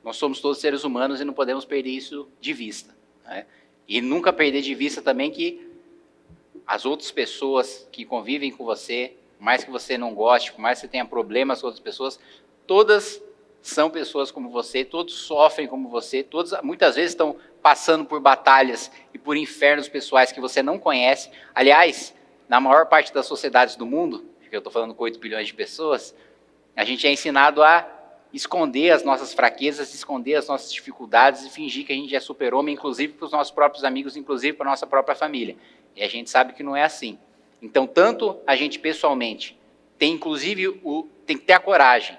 nós somos todos seres humanos e não podemos perder isso de vista, né? E nunca perder de vista também que as outras pessoas que convivem com você, por mais que você não goste, por mais que você tenha problemas com outras pessoas, todas são pessoas como você, todos sofrem como você, todos muitas vezes estão passando por batalhas e por infernos pessoais que você não conhece. Aliás, na maior parte das sociedades do mundo, que eu estou falando com 8 bilhões de pessoas, a gente é ensinado a esconder as nossas fraquezas, esconder as nossas dificuldades e fingir que a gente é super-homem, inclusive para os nossos próprios amigos, inclusive para a nossa própria família. E a gente sabe que não é assim. Então, tanto a gente pessoalmente tem, inclusive, tem que ter a coragem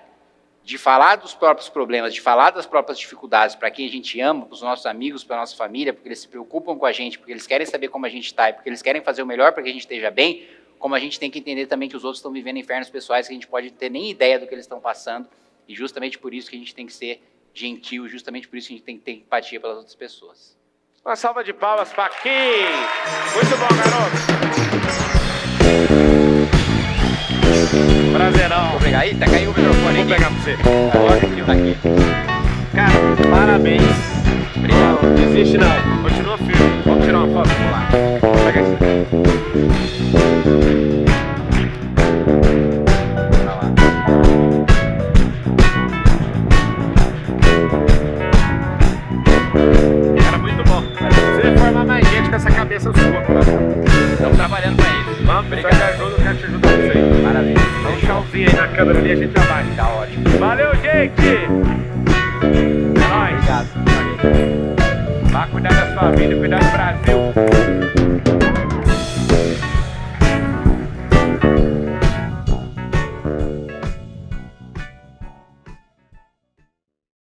de falar dos próprios problemas, de falar das próprias dificuldades para quem a gente ama, para os nossos amigos, para a nossa família, porque eles se preocupam com a gente, porque eles querem saber como a gente está e porque eles querem fazer o melhor para que a gente esteja bem, como a gente tem que entender também que os outros estão vivendo infernos pessoais que a gente pode ter nem ideia do que eles estão passando, e justamente por isso que a gente tem que ser gentil, justamente por isso que a gente tem que ter empatia pelas outras pessoas. Uma salva de palmas para Kim. Muito bom, garoto. Prazerão. Vou pegar aí? Tá caindo o microfone. Vou pegar pra você. Coloca aqui, Tá aqui. Cara, parabéns. Obrigado. Não desiste não. Continua firme. Vamos tirar uma foto? Vamos lá. Pega esse. Cara, muito bom. Você formar mais gente com essa cabeça sua, cara. Estamos trabalhando para isso. Vamos, obrigado. Eu quero te ajudar nisso aí. Maravilha. Dá um tchauzinho aí na câmera ali, a gente já vai. Tá ótimo. Valeu, gente! É nóis. Obrigado. Vá cuidar da sua vida e cuidar do Brasil.